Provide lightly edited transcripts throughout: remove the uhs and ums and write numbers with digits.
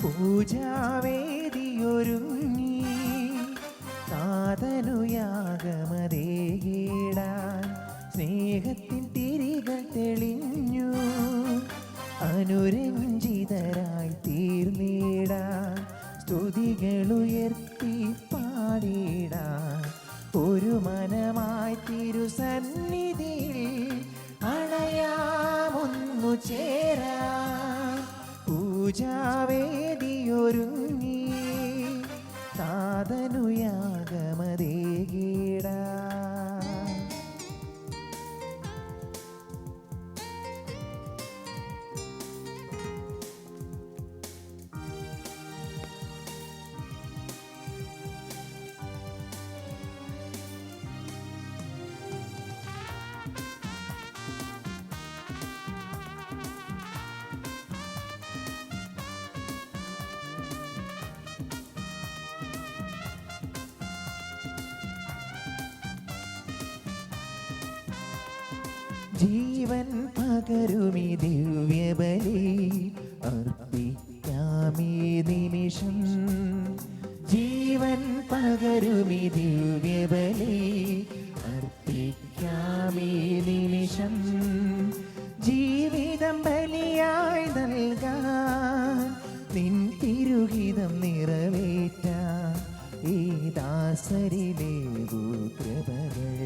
പൂജാവേദിയൊരുങ്ങി നാഥനുയാഗമതേകിടാൻ സ്നേഹത്തിൻ തിരികൾ തെളിഞ്ഞു. അനുരഞ്ജിതരായി തീർന്നിടാൻ സ്തുതികളുയർത്തി പാടിടാൻ ഒരു മനമായി തിരുസന്നിധിയിൽ അണയാമൊന്നു ചേരാൻ. പൂജാവേദിയൊരുങ്ങി നാഥനുയാഗമതേകിടാൻ. ജീവൻ പകരുമി ദിവ്യബലി അർപ്പിക്കാമീ നിമിഷം. ജീവൻ പകരുമി ദിവ്യബലി അർപ്പിക്കാമീ നിമിഷം. ജീവിതം ബലിയായി നൽകാൻ നിൻ തിരുഹിതം നിറവേറ്റാൻ ഈ ദാസരിലേവൂ കൃപകൾ.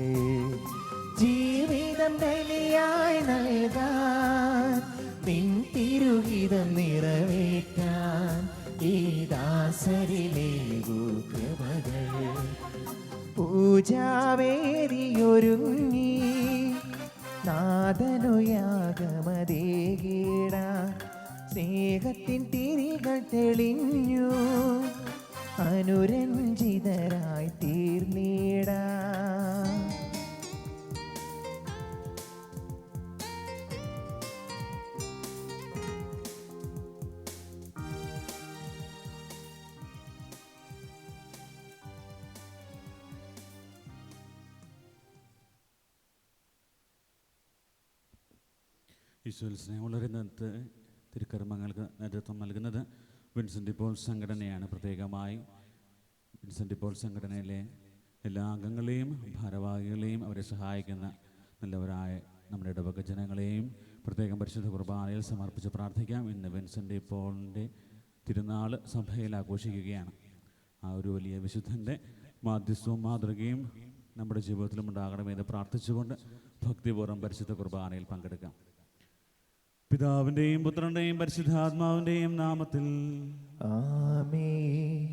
ജീവിതം ബലിയായി നൽകാൻ നിൻ തിരുഹിതം നിറവേറ്റാൻ ഈ ദാസരിലേവൂ കൃപകൾ. പൂജാവേദിയൊരുങ്ങി നാഥനുയാഗമതേകിടാൻ സ്നേഹത്തിൻ തിരികൾ തെളിഞ്ഞു. അനുരഞ്ജിതരായി തീർന്നിടാൻ. ഈശോയിൽ സ്നേഹമുള്ളവരെ, ഇന്നത്തെ തിരുക്കർമ്മങ്ങൾക്ക് നേതൃത്വം നൽകുന്നത് വിൻസെൻ്റ് പോൾ സംഘടനയാണ്. പ്രത്യേകമായി വിൻസെൻ്റ് പോൾ സംഘടനയിലെ എല്ലാ അംഗങ്ങളെയും ഭാരവാഹികളെയും അവരെ സഹായിക്കുന്ന നല്ലവരായ നമ്മുടെ ഇടവക ജനങ്ങളെയും പ്രത്യേകം പരിശുദ്ധ കുർബാനയിൽ സമർപ്പിച്ച് പ്രാർത്ഥിക്കാം. ഇന്ന് വിൻസെൻ്റ് പോളിൻ്റെ തിരുനാൾ സഭയിൽ ആഘോഷിക്കുകയാണ്. ആ ഒരു വലിയ വിശുദ്ധൻ്റെ മാധ്യസ്ഥവും മാതൃകയും നമ്മുടെ ജീവിതത്തിലും ഉണ്ടാകണമെന്ന് പ്രാർത്ഥിച്ചുകൊണ്ട് ഭക്തിപൂർവ്വം പരിശുദ്ധ കുർബാനയിൽ പങ്കെടുക്കാം. പിതാവിൻ്റെയും പുത്രൻ്റെയും പരിശുദ്ധാത്മാവിൻ്റെയും നാമത്തിൽ ആമേൻ.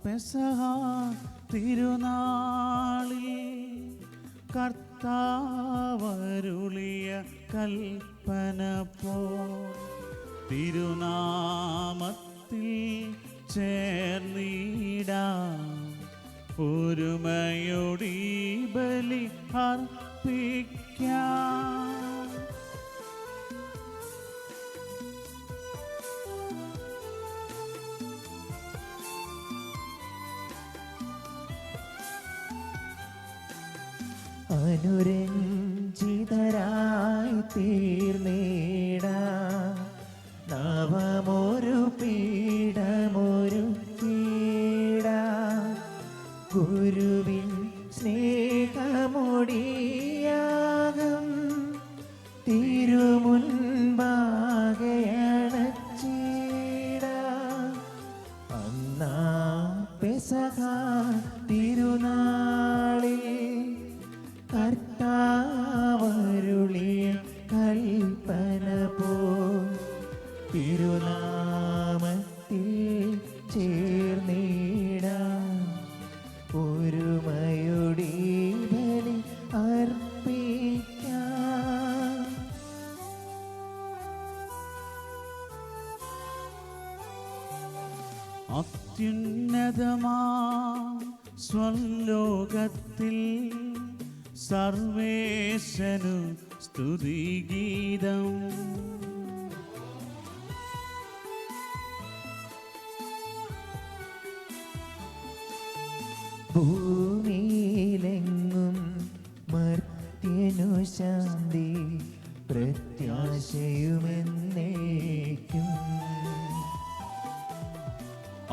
പെസഹ തിരുനാളിൽ കർത്താവരുളിയ കൽപ്പന പോ തിരുനാമത്തിൽ ചേർന്നിടാം. ഒരുമയോടി ബലി അർപ്പിക്കാം. അനുരഞ്ജിതരായി തീർന്നിടാൻ നവമൊരു പീഠമൊരുക്കിടാൻ. ഗുരുവിൻ സ്നേഹമൊടിയാകം തിരുമുൻപാകെ അണച്ചിടാൻ. അന്നാ പെസഹ തിരുനാളിൽ കർത്താവരുളിയ കൽപ്പന പോൽ തിരുനാമത്തിൽ ചേർന്നിടാൻ. ഒരുമയോടി ബലി അർപ്പിക്കാം. അത്യുന്നതമാ സ്വലോകത്തിൽ സർവേശനു സ്തുതിഗീതം. ഭൂമിയിലെങ്ങും മർത്യനു ശാന്തി പ്രത്യാശയുമെന്നേക്കും.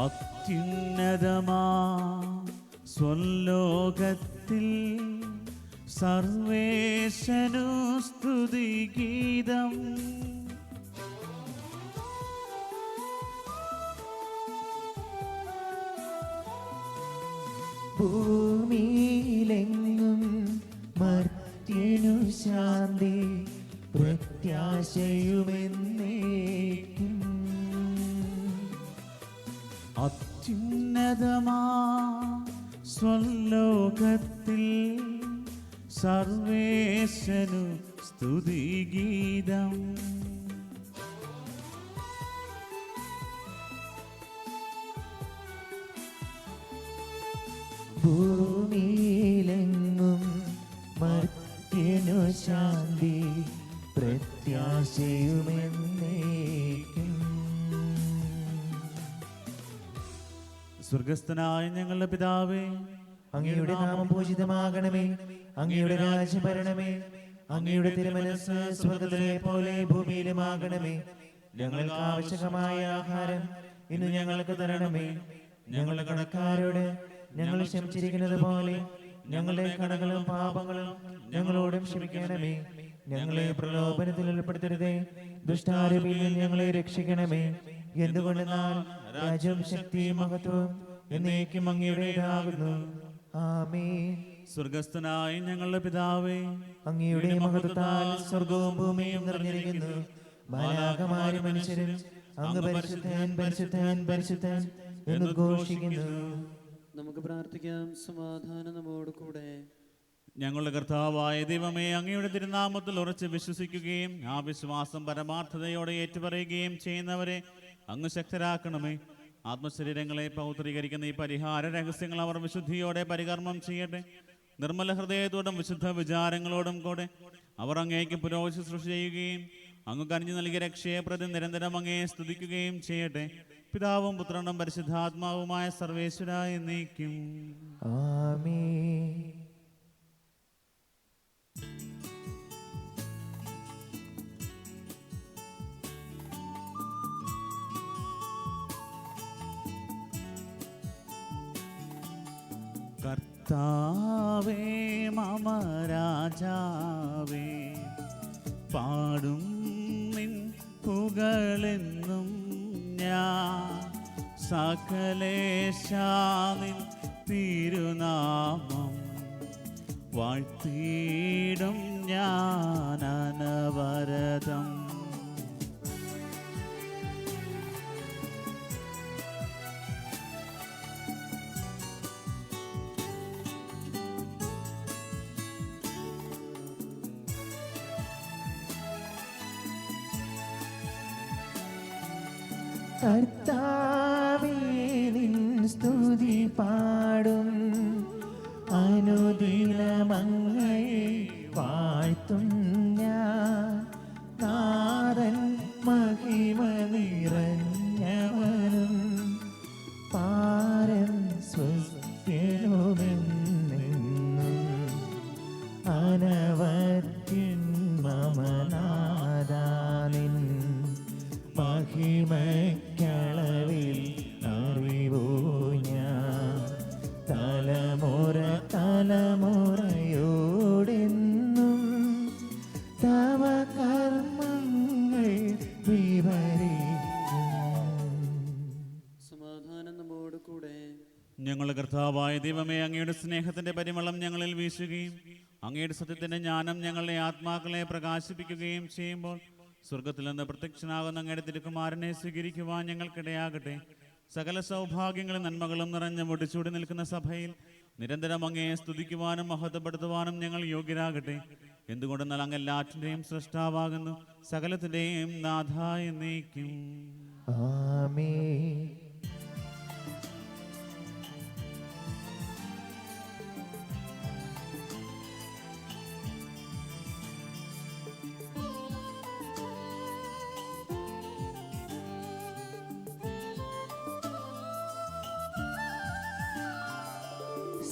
അത്യുന്നതമാ സ്വലോകത്തിൽ സർവേശനു സ്തുതിഗീതം. ഭൂമിയിലെങ്ങും മർത്യനു ശാന്തി പ്രത്യാശയുമെന്നേക്കും. അത്യുന്നതമാ സ്വലോകത്തിൽ സർവേശനു സ്തുതിഗീതം. ഭൂമിയിലെങ്ങും മർത്യനു ശാന്തി പ്രത്യാശയുമെന്നേക്കും. സ്വർഗസ്ഥനായ ഞങ്ങളുടെ പിതാവേ, അങ്ങയുടെ നാമം പൂജിതമാകണമേ. അങ്ങയുടെ രാജ്യം വരണമേ. അങ്ങയുടെ തിരുമനസ്സ് സ്വർഗ്ഗത്തിലെ പോലെ ഭൂമിയിലുമാകണമേ. ഞങ്ങൾക്ക് ആവശ്യമായ ആഹാരം ഇന്ന് ഞങ്ങൾക്ക് തരണമേ. ഞങ്ങളുടെ കടക്കാരോട് ഞങ്ങൾ ക്ഷമിച്ചിരിക്കുന്നത് പോലെ ഞങ്ങളുടെ കടകളും പാപങ്ങളും ഞങ്ങളോടും ക്ഷമിക്കണമേ. ഞങ്ങളെ പ്രലോഭനത്തിൽ ഉൾപ്പെടുത്തരുതേ, ദുഷ്ടാരൂപിയിൽ നിന്ന് ഞങ്ങളെ രക്ഷിക്കണമേ. എന്തുകൊണ്ടെന്നാൽ രാജ്യവും ശക്തിയും മഹത്വവും എന്നേക്കും അങ്ങയുടേതാകുന്നു. ആമേൻ. സ്വർഗസ്ഥനായ ഞങ്ങളുടെ പിതാവേ, അങ്ങയുടെ മഹത്വത്താൽ സ്വർഗവും ഭൂമിയും നിറഞ്ഞിരിക്കുന്നു. മാലാഖമാരും മനുഷ്യരും അങ്ങ് പരിശുദ്ധൻ പരിശുദ്ധൻ പരിശുദ്ധൻ എന്ന് ഘോഷിക്കുന്നു. നമുക്ക് പ്രാർത്ഥിക്കാം. സമാധാനം നമ്മോട് കൂടെ. ഞങ്ങളുടെ കർത്താവായ ദൈവമേ, അങ്ങയുടെ തിരുനാമത്തിൽ ഉറച്ച് വിശ്വസിക്കുകയും ആ വിശ്വാസം പരമാർത്ഥതയോടെ ഏറ്റുപറയുകയും ചെയ്യുന്നവരെ അങ്ങ് ശക്തരാക്കണമേ. ആത്മശരീരങ്ങളെ പൗത്രീകരിക്കുന്ന ഈ പരിഹാര രഹസ്യങ്ങൾ അവർ വിശുദ്ധിയോടെ പരികർമ്മം ചെയ്യട്ടെ. നിർമ്മല ഹൃദയത്തോടും വിശുദ്ധ വിചാരങ്ങളോടും കൂടെ അവർ അങ്ങേക്ക് പുരോഗതി ശുശ്രൂഷ ചെയ്യുകയും അങ്ങ് കനിഞ്ഞു നൽകിയ രക്ഷയെ പ്രതി നിരന്തരം അങ്ങയെ സ്തുതിക്കുകയും ചെയ്യട്ടെ. പിതാവും പുത്രനും പരിശുദ്ധാത്മാവുമായ സർവേശ്വര എന്നേക്കും. ആമേൻ. കർത്താവേ മമ രാജാവേ, പാടും നിൻ പുകളെന്നും ഞാൻ. സകലേശാനിൻ തിരുനാമം വാഴ്ത്തിയിടും ഞാൻ അനവരതം. കർത്താവേ നിൻ സ്തുതി പാടും, അനുദിനമങ്ങയെ വാഴ്ത്തും ഞാൻ. നാഥൻ മഹിമ നിറഞ്ഞവനും പാരൻ സ്വസ്ത്യനുമെന്നെന്നും അനവത്യൻ മമനാദാനിൻ മഹിമക്കളവിൽ അറിവൂ ഞാൻ. തലമുറ തലമുറയോടെന്നും തവ കർമ്മങ്ങൾ വിവരിക്കും. സമാധാനം നമ്മോട് കൂടെ. ഞങ്ങളുടെ കർത്താവായ ദൈവമേ, അങ്ങയുടെ സ്നേഹത്തിന്റെ പരിമളം ഞങ്ങളിൽ വീശുകയും അങ്ങയുടെ സത്യത്തിന്റെ ജ്ഞാനം ഞങ്ങളുടെ ആത്മാക്കളെ പ്രകാശിപ്പിക്കുകയും ചെയ്യുമ്പോൾ സ്വർഗത്തിൽ നിന്ന് പ്രത്യക്ഷനാകുന്ന അങ്ങയുടെ തിരുക്കുമാരനെ സ്വീകരിക്കുവാൻ ഞങ്ങൾക്കിടയാകട്ടെ. സകല സൗഭാഗ്യങ്ങളും നന്മകളും നിറഞ്ഞ മുടിച്ചൂടി നിൽക്കുന്ന സഭയിൽ നിരന്തരം അങ്ങയെ സ്തുതിക്കുവാനും മഹത്വപ്പെടുത്തുവാനും ഞങ്ങൾ യോഗ്യരാകട്ടെ. എന്തുകൊണ്ടെന്നാൽ അങ്ങ് എല്ലാറ്റിൻ്റെയും സൃഷ്ടാവാകുന്നു, സകലത്തിൻ്റെയും നാഥ എന്നേക്കും. ആമേൻ.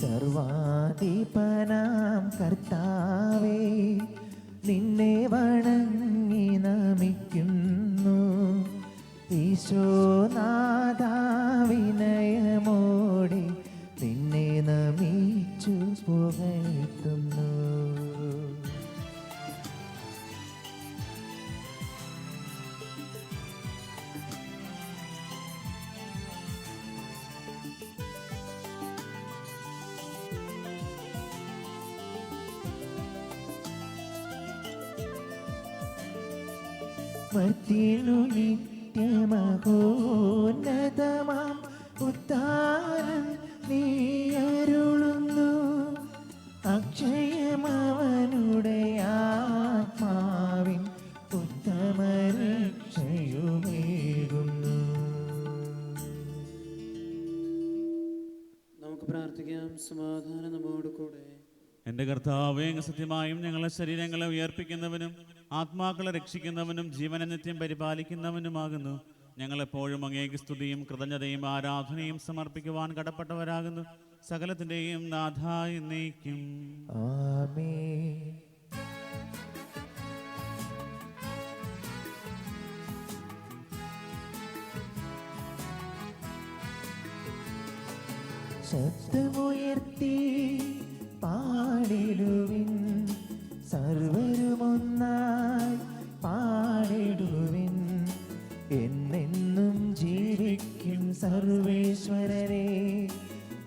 സർവാധിപനാം കർത്താവേ, നിന്നെ വണങ്ങി നമിക്കുന്നു. ഈശോനാഥ വിനയമോടെ നിന്നെ നമിച്ചു പുകഴ്ത്തുന്നു. മർത്യനു നിത്യമഹോന്നതമാം ഉദ്ധാരം നീ അരുളുന്നു. അക്ഷയമവനുടെ ആത്മാവിൻ ഉത്തമരക്ഷയുമേകുന്നു. നമുക്ക് പ്രാർത്ഥിക്കാം. സമാധാനം നമ്മോട് കൂടെ. എൻ്റെ കർത്താവേ, അങ്ങ് സത്യമായും ഞങ്ങളുടെ ശരീരങ്ങളെ ഉയർപ്പിക്കുന്നവനും ആത്മാക്കളെ രക്ഷിക്കുന്നവനും ജീവനെ നിത്യം പരിപാലിക്കുന്നവനുമാകുന്നു. ഞങ്ങളെപ്പോഴും അങ്ങേക്ക് സ്തുതിയും കൃതജ്ഞതയും ആരാധനയും സമർപ്പിക്കുവാൻ കടപ്പെട്ടവരാകുന്നു. സകലത്തിൻ്റെയും നാഥായി എന്നേക്കും. ആമേൻ. ശബ്ദമുയർത്തി പാടിടുവിൻ, സർവരുമൊന്നായി പാടിടുവിൻ. എന്നെന്നും ജീവിക്കും സർവേശ്വരരെ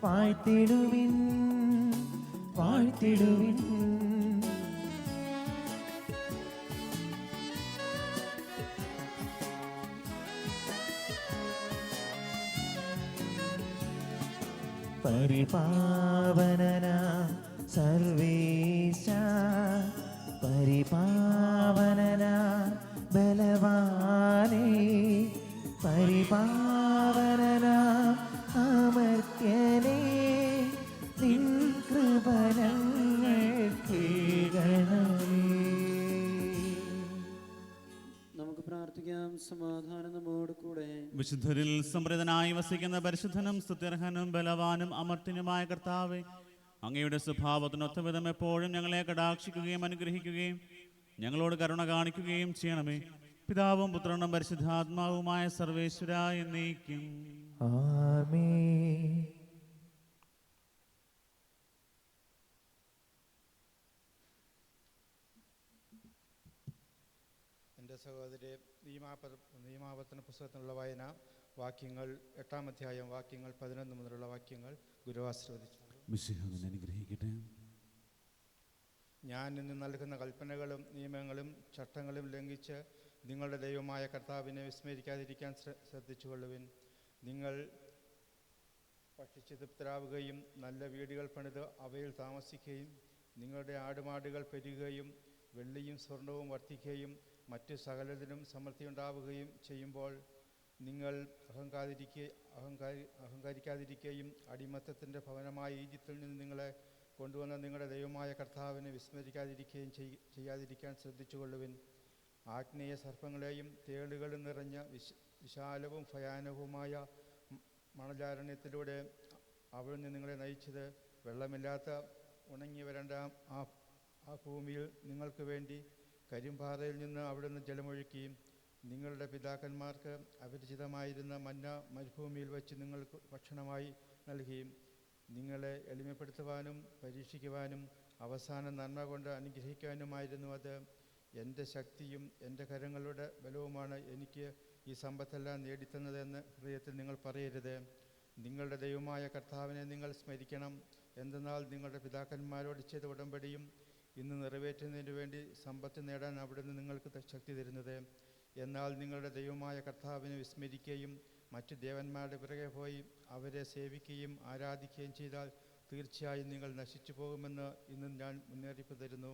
വാഴ്ത്തിടുവിൻ, വാഴ്ത്തിടുവിൻ. പരിപാവനനാം സർവേശ, പരിപാവനനാം ബലവാനേ, പരിപാവനനാം അമർത്യനേ, നിൻ കൃപ ഞങ്ങൾക്ക് കേൾക്കണമേ. നമുക്ക് പ്രാർത്ഥിക്കാം. സമാധാനം നമ്മോട് കൂടെ. വിശുദ്ധരിൽ സംപ്രീതനായി വസിക്കുന്ന പരിശുദ്ധനും സ്തുത്യർഹനും ബലവാനും അമർത്യനുമായ കർത്താവേ, അങ്ങയുടെ സ്വഭാവത്തിനൊത്ത വിധം എപ്പോഴും ഞങ്ങളെ കടാക്ഷിക്കുകയും അനുഗ്രഹിക്കുകയും ഞങ്ങളോട് കരുണ കാണിക്കുകയും ചെയ്യണമേ. പിതാവും പുത്രനും പരിശുദ്ധാത്മാവുമായ സർവേശ്വര എന്നേക്കും. ആമേൻ. എൻ്റെ സഹോദരി, നിയമാവർത്തന പുസ്തകത്തിനുള്ള വായന വാക്യങ്ങൾ 8-ാം അധ്യായം വാക്യങ്ങൾ 11 മുതലുള്ള വാക്യങ്ങൾ ഗുരു ആശീർവദിച്ചു. അനുഗ്രഹിക്കട്ടെ. ഞാൻ ഇന്ന് നൽകുന്ന കൽപ്പനകളും നിയമങ്ങളും ചട്ടങ്ങളും ലംഘിച്ച് നിങ്ങളുടെ ദൈവമായ കർത്താവിനെ വിസ്മരിക്കാതിരിക്കാൻ ശ്രദ്ധിച്ചുകൊള്ളുവിൻ. നിങ്ങൾ ഭക്ഷിച്ച് തൃപ്തരാവുകയും നല്ല വീടുകൾ പണിത് അവയിൽ താമസിക്കുകയും നിങ്ങളുടെ ആടുമാടുകൾ പെരുകുകയും വെള്ളിയും സ്വർണവും വർദ്ധിക്കുകയും മറ്റു സകലതിനും സമൃദ്ധിയുണ്ടാവുകയും ചെയ്യുമ്പോൾ നിങ്ങൾ അഹങ്കാരിക്കാതിരിക്കുകയും അടിമത്തത്തിൻ്റെ ഭവനമായ ഈജിപ്തിൽ നിന്ന് നിങ്ങളെ കൊണ്ടുവന്ന നിങ്ങളുടെ ദൈവമായ കർത്താവിനെ വിസ്മരിക്കാതിരിക്കുകയും ചെയ്യാതിരിക്കാൻ ശ്രദ്ധിച്ചുകൊള്ളുവിൻ. ആഗ്നേയ സർപ്പങ്ങളെയും തേളുകളും നിറഞ്ഞ വിശാലവും ഭയാനകവുമായ മണലാരണ്യത്തിലൂടെ അവിടുന്ന് നിങ്ങളെ നയിച്ചത് വെള്ളമില്ലാത്ത ഉണങ്ങി വരേണ്ട ആ ഭൂമിയിൽ നിങ്ങൾക്ക് വേണ്ടി കരിമ്പാറയിൽ നിന്ന് അവിടുന്ന് ജലമൊഴുക്കിയും നിങ്ങളുടെ പിതാക്കന്മാർക്ക് അപരിചിതമായിരുന്ന മന്ന മരുഭൂമിയിൽ വെച്ച് നിങ്ങൾക്ക് ഭക്ഷണമായി നൽകിയും നിങ്ങളെ എളിമപ്പെടുത്തുവാനും പരീക്ഷിക്കുവാനും അവസാനം നന്മ കൊണ്ട് അനുഗ്രഹിക്കാനുമായിരുന്നു അത്. എൻ്റെ ശക്തിയും എൻ്റെ കരങ്ങളുടെ ബലവുമാണ് എനിക്ക് ഈ സമ്പത്തെല്ലാം നേടിത്തന്നതെന്ന് ഹൃദയത്തിൽ നിങ്ങൾ പറയരുത്. നിങ്ങളുടെ ദൈവമായ കർത്താവിനെ നിങ്ങൾ സ്മരിക്കണം. എന്തെന്നാൽ നിങ്ങളുടെ പിതാക്കന്മാരോട് ചെയ്ത ഉടമ്പടിയും ഇന്ന് നിറവേറ്റുന്നതിന് വേണ്ടി സമ്പത്ത് നേടാൻ അവിടുന്ന് നിങ്ങൾക്ക് ശക്തി തരുന്നത്. എന്നാൽ നിങ്ങളുടെ ദൈവമായ കർത്താവിനെ വിസ്മരിക്കുകയും മറ്റു ദേവന്മാരുടെ പിറകെ പോയി അവരെ സേവിക്കുകയും ആരാധിക്കുകയും ചെയ്താൽ തീർച്ചയായും നിങ്ങൾ നശിച്ചു പോകുമെന്ന് ഇന്ന് ഞാൻ മുന്നറിയിപ്പ് തരുന്നു.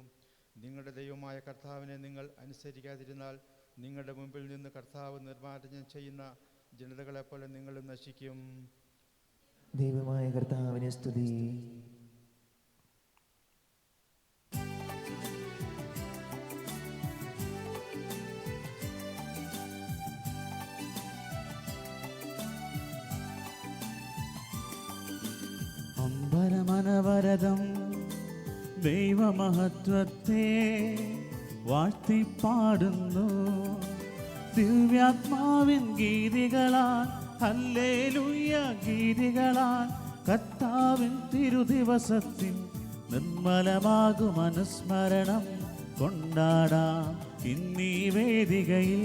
നിങ്ങളുടെ ദൈവമായ കർത്താവിനെ നിങ്ങൾ അനുസരിക്കാതിരുന്നാൽ നിങ്ങളുടെ മുമ്പിൽ നിന്ന് കർത്താവ് നിർമ്മാർജ്ജനം ചെയ്യുന്ന ജനതകളെപ്പോലെ നിങ്ങളും നശിക്കും. ദൈവമായ കർത്താവിനെ സ്തുതി. അമ്പരമന ഭാരതം ദൈവമഹത്വത്തെ വാഴ്ത്തിപ്പാടുന്നു. ദിവ്യാത്മാവിൻ ഗീതികളാൽ ഹല്ലേലൂയ ഗീതികളാൽ കർത്താവിൻ തിരുദിവസത്തിൽ നിർമ്മലമാകും അനുസ്മരണം കൊണ്ടാടാം ഇന്നീ വേദികയിൽ.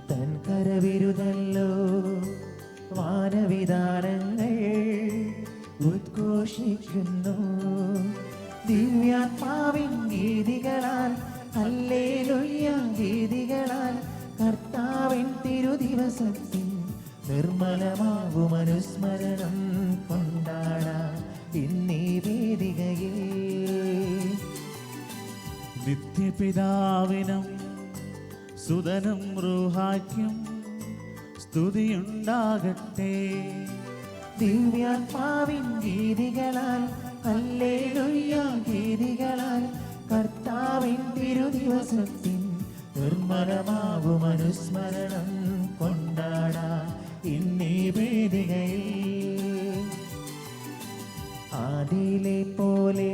തൻ കരവിരുതല്ലോ വാനവിധാനങ്ങൾ ഉദ്ഘോഷിക്കുന്നു. ദിവ്യാത്മാവിൻ ഗീതികളാൽ ഹല്ലേലൂയ ഗീതികളാൽ കർത്താവിൻ തിരുദിവസത്തിൽ നിർമ്മലമാകും അനുസ്മരണം കൊണ്ടാടാം ഇന്നീ വേദികയിൽ. നിത്യപിതാവിനും സുതനും റൂഹായ്ക്കും സ്തുതിയുണ്ടാകട്ടെ. ദിവ്യാത്മാവിൻ ഗീതികളാൽ ഹല്ലേലൂയ ഗീതികളാൽ കർത്താവിൻ തിരുദിവസത്തിൽ നിർമ്മലമാകും അനുസ്മരണം കൊണ്ടാടാം ഇന്നീ വേദികയിൽ. ആദിയിലെ പോലെ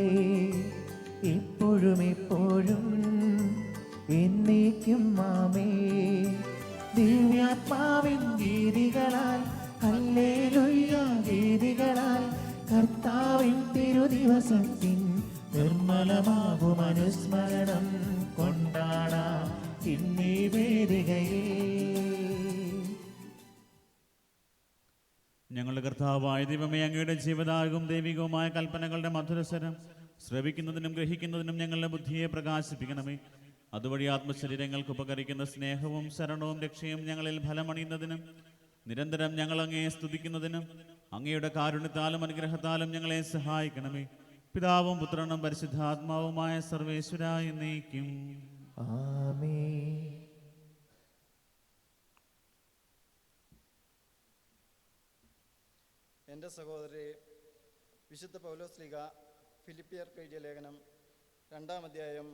ഇപ്പോഴും എപ്പോഴും എന്നേക്കും ആമേ. ദിവ്യാത്മാവിൻ ഗീതികളാൽ ഹല്ലേലൂയ ഗീതികളാൽ കർത്താവിൻ തിരുദിവസത്തിൽ നിർമ്മലമാകും അനുസ്മരണം കൊണ്ടാടാം ഇന്നീ വേദികയിൽ. ഞങ്ങളുടെ കർത്താവായ ദൈവമേ, അങ്ങയുടെ ജീവദായകവും ദൈവികവുമായ കൽപ്പനകളുടെ മധുരസ്വരം ശ്രവിക്കുന്നതിനും ഗ്രഹിക്കുന്നതിനും ഞങ്ങളുടെ ബുദ്ധിയെ പ്രകാശിപ്പിക്കണമേ. അതുവഴി ആത്മശരീരങ്ങൾക്ക് ഉപകരിക്കുന്ന സ്നേഹവും ശരണവും രക്ഷയും ഞങ്ങളിൽ ഫലമണിയുന്നതിനും നിരന്തരം ഞങ്ങൾ അങ്ങയെ സ്തുതിക്കുന്നതിനും അങ്ങയുടെ കാരുണ്യത്താലും അനുഗ്രഹത്താലും ഞങ്ങളെ സഹായിക്കണമേ. പിതാവും പുത്രനും പരിശുദ്ധാത്മാവുമായ സർവേശ്വരായ എന്നേക്കും ആമേൻ. എൻ്റെ സഹോദരി, വിശുദ്ധ പൗലോസ്ലീഹ ഫിലിപ്പിയർക്ക് എഴുതിയ ലേഖനം 2-ാം അധ്യായം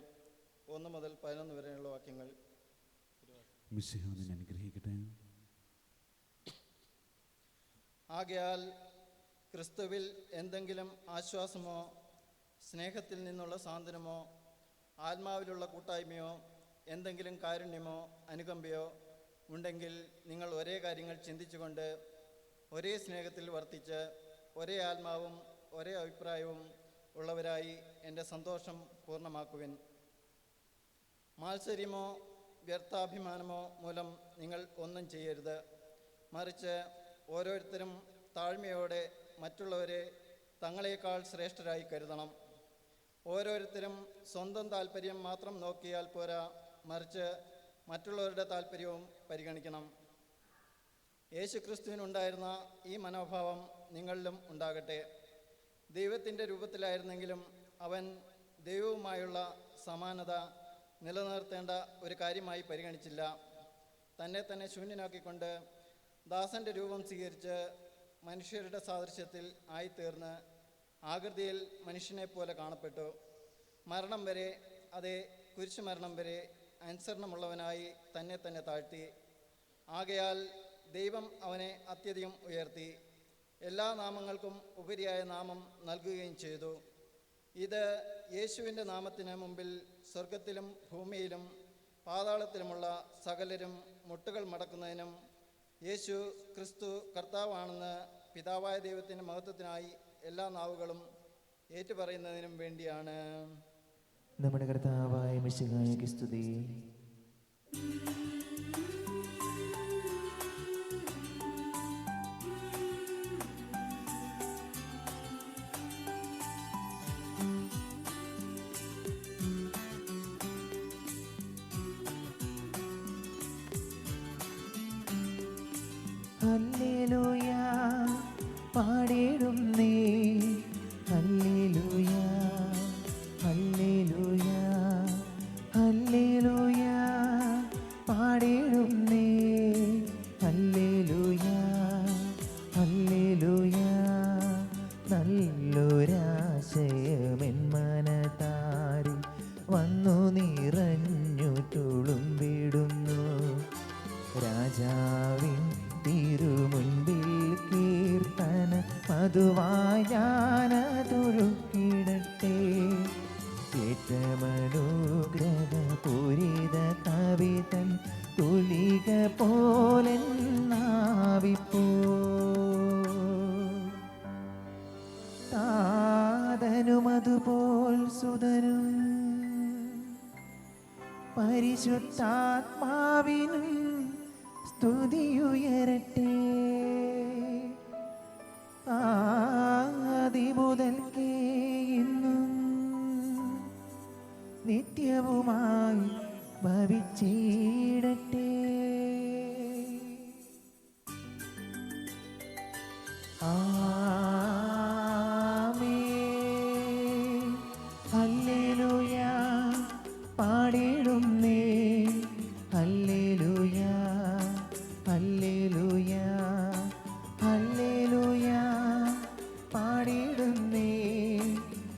1 മുതൽ 11 വരെയുള്ള വാക്യങ്ങൾ. മിശിഹ നിന്നെ അനുഗ്രഹിക്കട്ടെ. ആകയാൽ ക്രിസ്തുവിൽ എന്തെങ്കിലും ആശ്വാസമോ സ്നേഹത്തിൽ നിന്നുള്ള സാന്ത്വനമോ ആത്മാവിലുള്ള കൂട്ടായ്മയോ എന്തെങ്കിലും കാരുണ്യമോ അനുകമ്പയോ ഉണ്ടെങ്കിൽ നിങ്ങൾ ഒരേ കാര്യങ്ങൾ ചിന്തിച്ചുകൊണ്ട് ഒരേ സ്നേഹത്തിൽ വർത്തിച്ച് ഒരേ ആത്മാവും ഒരേ അഭിപ്രായവും ഉള്ളവരായി എൻ്റെ സന്തോഷം പൂർണ്ണമാക്കുവിൻ. മാത്സര്യമോ വ്യർത്ഥാഭിമാനമോ മൂലം നിങ്ങൾ ഒന്നും ചെയ്യരുത്. മറിച്ച് ഓരോരുത്തരും താഴ്മയോടെ മറ്റുള്ളവരെ തങ്ങളെക്കാൾ ശ്രേഷ്ഠരായി കരുതണം. ഓരോരുത്തരും സ്വന്തം താല്പര്യം മാത്രം നോക്കിയാൽ പോരാ, മറിച്ച് മറ്റുള്ളവരുടെ താല്പര്യവും പരിഗണിക്കണം. യേശുക്രിസ്തുവിനുണ്ടായിരുന്ന ഈ മനോഭാവം നിങ്ങളിലും ഉണ്ടാകട്ടെ. ദൈവത്തിൻ്റെ രൂപത്തിലായിരുന്നെങ്കിലും അവൻ ദൈവവുമായുള്ള സമാനത നിലനിർത്തേണ്ട ഒരു കാര്യമായി പരിഗണിച്ചില്ല. തന്നെ തന്നെ ശൂന്യനാക്കിക്കൊണ്ട് ദാസൻ്റെ രൂപം സ്വീകരിച്ച് മനുഷ്യരുടെ സാദൃശ്യത്തിൽ ആയിത്തീർന്ന് ആകൃതിയിൽ മനുഷ്യനെ പോലെ കാണപ്പെട്ടു. മരണം വരെ, അതേ കുരിശുമരണം വരെ അനുസരണമുള്ളവനായി തന്നെ തന്നെ താഴ്ത്തി. ആകയാൽ ദൈവം അവനെ അത്യധികം ഉയർത്തി, എല്ലാ നാമങ്ങൾക്കും ഉപരിയായ നാമം നൽകുകയും ചെയ്തു. ഇത് യേശുവിൻ്റെ നാമത്തിന് മുമ്പിൽ സ്വർഗത്തിലും ഭൂമിയിലും പാതാളത്തിലുമുള്ള സകലരും മുട്ടുകൾ മടക്കുന്നതിനും യേശു ക്രിസ്തു കർത്താവാണെന്ന് പിതാവായ ദൈവത്തിൻ്റെ മഹത്വത്തിനായി എല്ലാ നാവുകളും ഏറ്റുപറയുന്നതിനും വേണ്ടിയാണ്. നമ്മുടെ കർത്താവായ മിശിഹായ്ക്ക് സ്തുതി. ഹല്ലേലൂയ പാടിടുന്നേ, ഹല്ലേലൂയ ഹല്ലേലൂയ ഹല്ലേലൂയ പാടിടുന്നേ, ഹല്ലേലൂയ ഹല്ലേലൂയ നല്ലൊരാശയമെൻ മനതാ മൃദുവായി ഞാനതൊഴുക്കിടട്ടെ. ഏറ്റമനുഗ്രഹ പൂരിത കവിതൻ തുലിക പോലെന്നാവിപ്പോ. താതനുമതുപോൽ സുതനും പരിശുദ്ധാത്മാവിനും സ്തുതിയുയരട്ടെ. ആദിമുതൽക്കേ ഇന്നും നിത്യവുമായി ഭവിച്ചിടട്ടെ. ആമേൻ. ഹല്ലേലൂയ പാടിടുന്നേ. ഹല്ലേലൂയ ഹല്ലേലൂയ ഹല്ലേലൂയ പാടിടുന്നേ.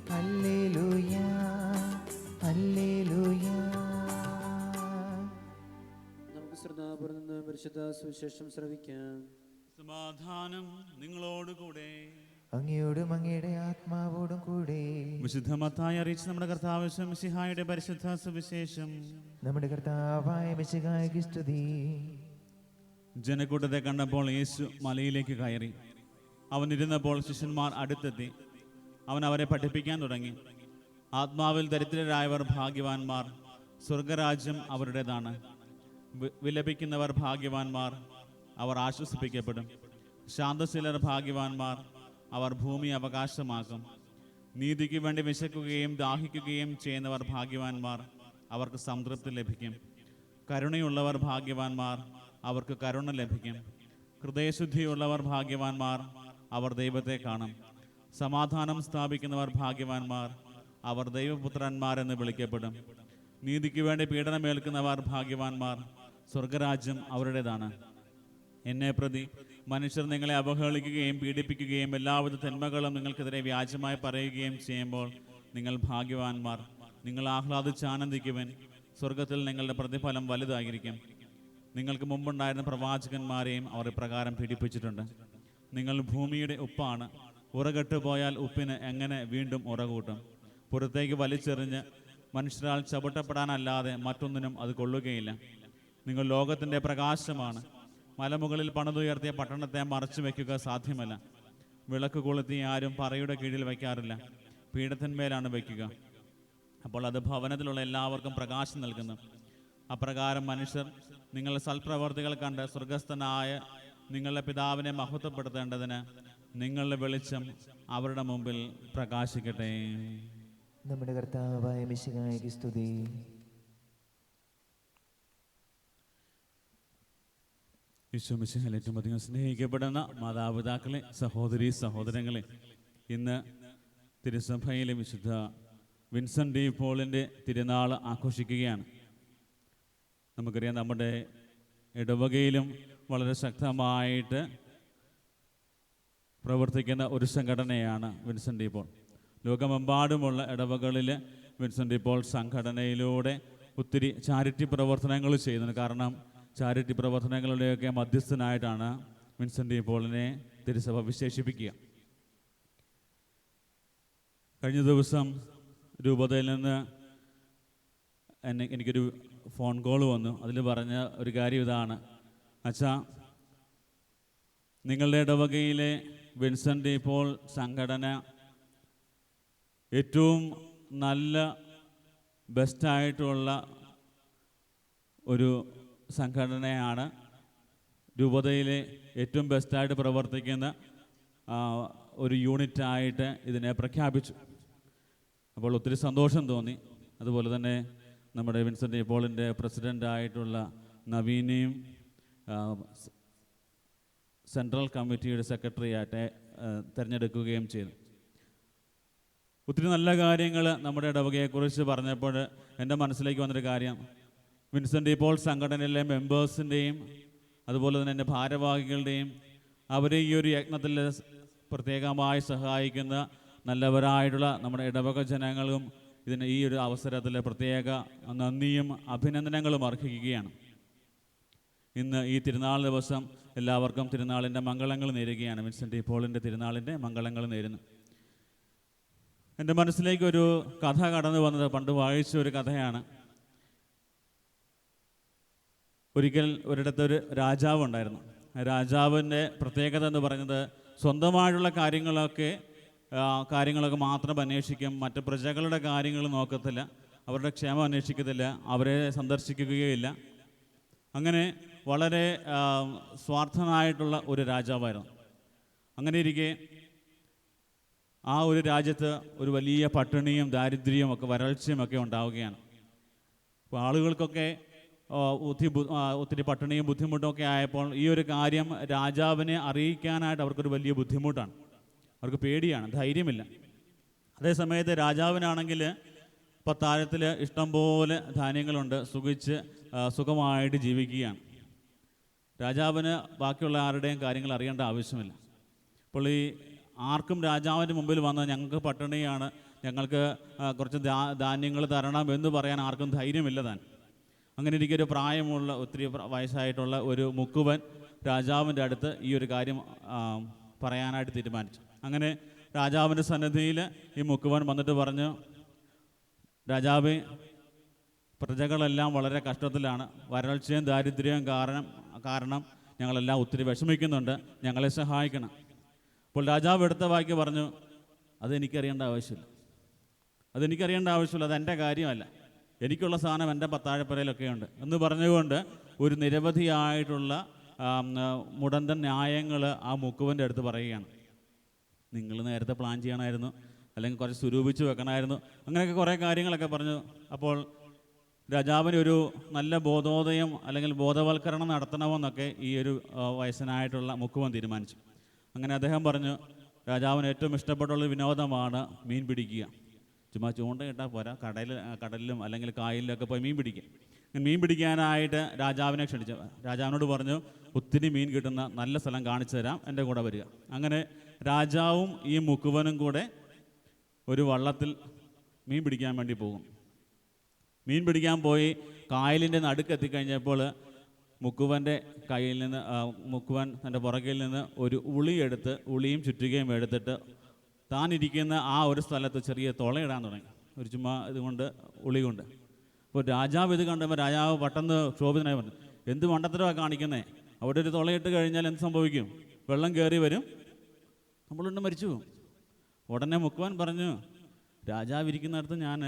Hallelujah hallelujah. നമുക്ക് ശ്രദ്ധാപൂർവ്വം നിന്ന് പരിശുദ്ധ സുവിശേഷം ശ്രവിക്കാം. സമാധാനം നിങ്ങളോടുകൂടെ. അങ്ങയോടും അങ്ങയുടെ ആത്മാവോടും കൂടെ. വിശുദ്ധ മത്തായി അറിയിച്ച നമ്മുടെ കർത്താവ് മിശിഹായുടെ പരിശുദ്ധ സുവിശേഷം. നമ്മുടെ കർത്താവായ മിശിഹായ്ക്ക് സ്തുതി. ജനക്കൂട്ടത്തെ കണ്ടപ്പോൾ യേശു മലയിലേക്ക് കയറി. അവൻ ഇരുന്നപ്പോൾ ശിഷ്യന്മാർ അടുത്തെത്തി. അവൻ അവരെ പഠിപ്പിക്കാൻ തുടങ്ങി. ആത്മാവിൽ ദരിദ്രരായവർ ഭാഗ്യവാന്മാർ, സ്വർഗരാജ്യം അവരുടേതാണ്. വിലപിക്കുന്നവർ ഭാഗ്യവാന്മാർ, അവർ ആശ്വസിപ്പിക്കപ്പെടും. ശാന്തശീലർ ഭാഗ്യവാന്മാർ, അവർ ഭൂമി അവകാശമാക്കും. നീതിക്ക് വേണ്ടി വിശക്കുകയും ദാഹിക്കുകയും ചെയ്യുന്നവർ ഭാഗ്യവാന്മാർ, അവർക്ക് സംതൃപ്തി ലഭിക്കും. കരുണയുള്ളവർ ഭാഗ്യവാന്മാർ, അവർക്ക് കരുണ ലഭിക്കും. ഹൃദയശുദ്ധിയുള്ളവർ ഭാഗ്യവാന്മാർ, അവർ ദൈവത്തെ കാണും. സമാധാനം സ്ഥാപിക്കുന്നവർ ഭാഗ്യവാന്മാർ, അവർ ദൈവപുത്രന്മാരെന്ന് വിളിക്കപ്പെടും. നീതിക്ക് വേണ്ടി പീഡനമേൽക്കുന്നവർ ഭാഗ്യവാന്മാർ, സ്വർഗരാജ്യം അവരുടേതാണ്. എന്നെ പ്രതി മനുഷ്യർ നിങ്ങളെ അവഹേളിക്കുകയും പീഡിപ്പിക്കുകയും എല്ലാവിധ തിന്മകളും നിങ്ങൾക്കെതിരെ വ്യാജമായി പറയുകയും ചെയ്യുമ്പോൾ നിങ്ങൾ ഭാഗ്യവാന്മാർ. നിങ്ങൾ ആഹ്ലാദിച്ച് ആനന്ദിക്കുവൻ, സ്വർഗത്തിൽ നിങ്ങളുടെ പ്രതിഫലം വലുതായിരിക്കും. നിങ്ങൾക്ക് മുമ്പുണ്ടായിരുന്ന പ്രവാചകന്മാരെയും അവർ ഇപ്രകാരം പീഡിപ്പിച്ചിട്ടുണ്ട്. നിങ്ങൾ ഭൂമിയുടെ ഉപ്പാണ്. ഉറകെട്ടുപോയാൽ ഉപ്പിന് എങ്ങനെ വീണ്ടും ഉറകൂട്ടും? പുറത്തേക്ക് വലിച്ചെറിഞ്ഞ് മനുഷ്യരാൽ ചവിട്ടപ്പെടാനല്ലാതെ മറ്റൊന്നിനും അത് കൊള്ളുകയില്ല. നിങ്ങൾ ലോകത്തിൻ്റെ പ്രകാശമാണ്. മലമുകളിൽ പണിതുയർത്തിയ പട്ടണത്തെ മറച്ചു വയ്ക്കുക സാധ്യമല്ല. വിളക്ക് കൊളുത്തി ആരും പറയുടെ കീഴിൽ വയ്ക്കാറില്ല, പീഠത്തിന്മേലാണ് വയ്ക്കുക. അപ്പോൾ അത് ഭവനത്തിലുള്ള എല്ലാവർക്കും പ്രകാശം നൽകുന്നു. അപ്രകാരം മനുഷ്യർ നിങ്ങളുടെ സൽപ്രവർത്തികൾ കണ്ട് സ്വർഗസ്ഥനായ നിങ്ങളുടെ പിതാവിനെ മഹത്വപ്പെടുത്തേണ്ടതിന് നിങ്ങളുടെ വെളിച്ചം അവരുടെ മുമ്പിൽ പ്രകാശിക്കട്ടെ. നമ്മുടെ കർത്താവായ മിശിഹായ്ക്ക് സ്തുതി. ഈശോ മിശിഹായിൽ ഏറ്റവും അധികം സ്നേഹിക്കപ്പെടുന്ന മാതാപിതാക്കളെ, സഹോദരീ സഹോദരങ്ങളെ, ഇന്ന് തിരുസഭയിലെ വിശുദ്ധ വിൻസെൻ്റ് ഡി പോളിൻ്റെ തിരുനാൾ ആഘോഷിക്കുകയാണ്. നമുക്കറിയാം, നമ്മുടെ ഇടവകയിലും വളരെ ശക്തമായിട്ട് പ്രവർത്തിക്കുന്ന ഒരു സംഘടനയാണ് വിൻസെൻ്റ് ഡി പോൾ. ലോകമെമ്പാടുമുള്ള ഇടവകളിൽ വിൻസെൻ്റ് ഡി പോൾ സംഘടനയിലൂടെ ഒത്തിരി ചാരിറ്റി പ്രവർത്തനങ്ങൾ ചെയ്യുന്നുണ്ട്. കാരണം ചാരിറ്റി പ്രവർത്തനങ്ങളുടെയൊക്കെ മധ്യസ്ഥനായിട്ടാണ് വിൻസെൻ്റ് ഡി പോളിനെ തിരുസഭ വിശേഷിപ്പിക്കുക. കഴിഞ്ഞ ദിവസം രൂപതയിൽ നിന്ന് എനിക്കൊരു ഫോൺ കോൾ വന്നു. അതിൽ പറഞ്ഞ ഒരു കാര്യം ഇതാണ്: അച്ഛാ, നിങ്ങളുടെ ഇടവകയിലെ വിൻസെൻ്റ് ഡി പോൾ സംഘടന ഏറ്റവും നല്ല ബെസ്റ്റായിട്ടുള്ള ഒരു സംഘടനയാണ്. രൂപതയിലെ ഏറ്റവും ബെസ്റ്റായിട്ട് പ്രവർത്തിക്കുന്ന ഒരു യൂണിറ്റായിട്ട് ഇതിനെ പ്രഖ്യാപിച്ചു. അപ്പോൾ ഒത്തിരി സന്തോഷം തോന്നി. അതുപോലെ തന്നെ നമ്മുടെ വിൻസെൻ്റ് ഡി പോളിൻ്റെ പ്രസിഡൻ്റായിട്ടുള്ള നവീനെയും സെൻട്രൽ കമ്മിറ്റിയുടെ സെക്രട്ടറിയായിട്ട് തിരഞ്ഞെടുക്കുകയും ചെയ്തു. ഒത്തിരി നല്ല കാര്യങ്ങൾ നമ്മുടെ ഇടവകയെക്കുറിച്ച് പറഞ്ഞപ്പോൾ എൻ്റെ മനസ്സിലേക്ക് വന്നൊരു കാര്യം, വിൻസെൻ്റ് ഡി പോൾ സംഘടനയിലെ മെമ്പേഴ്സിൻ്റെയും അതുപോലെ തന്നെ എൻ്റെ ഭാരവാഹികളുടെയും അവരെ ഈ ഒരു യജ്ഞത്തിൽ പ്രത്യേകമായി സഹായിക്കുന്ന നല്ലവരായിട്ടുള്ള നമ്മുടെ ഇടവക ജനങ്ങളും ഇതിന് ഈ ഒരു അവസരത്തിൽ പ്രത്യേക നന്ദിയും അഭിനന്ദനങ്ങളും അർഹിക്കുകയാണ്. ഇന്ന് ഈ തിരുനാൾ ദിവസം എല്ലാവർക്കും തിരുനാളിൻ്റെ മംഗളങ്ങൾ നേരുകയാണ്. വിൻസെൻ്റ് ഡി പോളിൻ്റെ തിരുനാളിൻ്റെ മംഗളങ്ങൾ നേരുന്നു. എൻ്റെ മനസ്സിലേക്കൊരു കഥ കടന്നു വന്നത് പണ്ട് വായിച്ച ഒരു കഥയാണ്. ഒരിക്കൽ ഒരിടത്തൊരു രാജാവ് ഉണ്ടായിരുന്നു. രാജാവിൻ്റെ പ്രത്യേകത എന്ന് പറയുന്നത് സ്വന്തമായിട്ടുള്ള കാര്യങ്ങളൊക്കെ മാത്രം അന്വേഷിക്കും, മറ്റ് പ്രജകളുടെ കാര്യങ്ങൾ നോക്കത്തില്ല, അവരുടെ ക്ഷേമം അന്വേഷിക്കത്തില്ല, അവരെ സന്ദർശിക്കുകയില്ല. അങ്ങനെ വളരെ സ്വാർത്ഥനായിട്ടുള്ള ഒരു രാജാവായിരുന്നു. അങ്ങനെ ഇരിക്കെ ആ ഒരു രാജ്യത്ത് ഒരു വലിയ പട്ടിണിയും ദാരിദ്ര്യവും ഒക്കെ വരൾച്ചയും ഒക്കെ ഉണ്ടാവുകയാണ്. അപ്പോൾ ആളുകൾക്കൊക്കെ ഒത്തിരി പട്ടിണിയും ബുദ്ധിമുട്ടും ഒക്കെ ആയപ്പോൾ ഈ ഒരു കാര്യം രാജാവിനെ അറിയിക്കാനായിട്ട് അവർക്കൊരു വലിയ ബുദ്ധിമുട്ടാണ്. അവർക്ക് പേടിയാണ്, ധൈര്യമില്ല. അതേസമയത്ത് രാജാവിനാണെങ്കിൽ പത്താഴത്തിൽ ഇഷ്ടംപോലെ ധാന്യങ്ങളുണ്ട്, സുഖമായിട്ട് ജീവിക്കുകയാണ്. രാജാവിന് ബാക്കിയുള്ള ആരുടെയും കാര്യങ്ങൾ അറിയേണ്ട ആവശ്യമില്ല. അപ്പോൾ ഈ ആർക്കും രാജാവിൻ്റെ മുമ്പിൽ വന്ന് ഞങ്ങൾക്ക് പട്ടിണിയാണ്, ഞങ്ങൾക്ക് കുറച്ച് ധാന്യങ്ങൾ തരണം എന്ന് പറയാൻ ആർക്കും ധൈര്യമില്ല താൻ. അങ്ങനെ ഇരിക്കൊരു പ്രായമുള്ള ഒത്തിരി വയസ്സായിട്ടുള്ള ഒരു മുക്കുവൻ രാജാവിൻ്റെ അടുത്ത് ഈ ഒരു കാര്യം പറയാനായിട്ട് തീരുമാനിച്ചു. അങ്ങനെ രാജാവിൻ്റെ സന്നിധിയിൽ ഈ മുക്കുവൻ വന്നിട്ട് പറഞ്ഞു, രാജാവേ, പ്രജകളെല്ലാം വളരെ കഷ്ടത്തിലാണ്, വരൾച്ചയും ദാരിദ്ര്യവും കാരണം ഞങ്ങളെല്ലാം ഒത്തിരി വിഷമിക്കുന്നുണ്ട്, ഞങ്ങളെ സഹായിക്കണം. അപ്പോൾ രാജാവ് എടുത്ത വാക്ക് പറഞ്ഞു, അതെനിക്കറിയേണ്ട ആവശ്യമില്ല, അതെൻ്റെ കാര്യമല്ല, എനിക്കുള്ള സാധനം എൻ്റെ പത്താഴപ്പുരയിലൊക്കെ ഉണ്ട് എന്ന് പറഞ്ഞുകൊണ്ട് ഒരു നിരവധിയായിട്ടുള്ള മുടന്തൻ ന്യായങ്ങൾ ആ മുക്കുവൻ്റെ അടുത്ത് പറയുകയാണ്. നിങ്ങൾ നേരത്തെ പ്ലാൻ ചെയ്യണമായിരുന്നു, അല്ലെങ്കിൽ കുറച്ച് സ്വരൂപിച്ച് വെക്കണമായിരുന്നു, അങ്ങനെയൊക്കെ കുറേ കാര്യങ്ങളൊക്കെ പറഞ്ഞു. അപ്പോൾ രാജാവിന് ഒരു നല്ല ബോധോദയം അല്ലെങ്കിൽ ബോധവൽക്കരണം നടത്തണമെന്നൊക്കെ ഈ ഒരു വയസ്സനായിട്ടുള്ള മുക്കുവൻ തീരുമാനിച്ചു. അങ്ങനെ അദ്ദേഹം പറഞ്ഞു, രാജാവിന് ഏറ്റവും ഇഷ്ടപ്പെട്ടുള്ള വിനോദമാണ് മീൻ പിടിക്കുക. ചുമ്മാ ചൂണ്ടയിട്ടാൽ പോരാ, കടലിലും അല്ലെങ്കിൽ കായലിലൊക്കെ പോയി മീൻ പിടിക്കുക. മീൻ പിടിക്കാനായിട്ട് രാജാവിനെ ക്ഷണിച്ചു. രാജാവിനോട് പറഞ്ഞു, ഒത്തിരി മീൻ കിട്ടുന്ന നല്ല സ്ഥലം കാണിച്ചു തരാം, എൻ്റെ കൂടെ വരിക. അങ്ങനെ രാജാവും ഈ മുക്കുവനും കൂടെ ഒരു വള്ളത്തിൽ മീൻ പിടിക്കാൻ വേണ്ടി പോകും. മീൻ പിടിക്കാൻ പോയി കായലിൻ്റെ നടുക്കെത്തിക്കഴിഞ്ഞപ്പോൾ മുക്കുവൻ തൻ്റെ പുറകിൽ നിന്ന് ഒരു ഉളിയെടുത്ത്, ഉളിയും ചുറ്റുകയും എടുത്തിട്ട് താൻ ഇരിക്കുന്ന ആ ഒരു സ്ഥലത്ത് ചെറിയ തുളയിടാൻ തുടങ്ങി, ഒരു ചുമ്മാ ഇതുകൊണ്ട് ഉളി കൊണ്ട്. അപ്പോൾ രാജാവ് ഇത് കണ്ടപ്പോൾ രാജാവ് പെട്ടെന്ന് ക്ഷോഭിതനായി പറഞ്ഞു, എന്ത് മണ്ടത്തരമാണ് കാണിക്കുന്നേ, അവിടെ ഒരു തുളയിട്ട് കഴിഞ്ഞാൽ എന്ത് സംഭവിക്കും? വെള്ളം കയറി വരും, നമ്മളുണ്ട് മരിച്ചു പോകും. ഉടനെ മുക്കുവൻ പറഞ്ഞു, രാജാവ് ഇരിക്കുന്നിടത്ത് ഞാൻ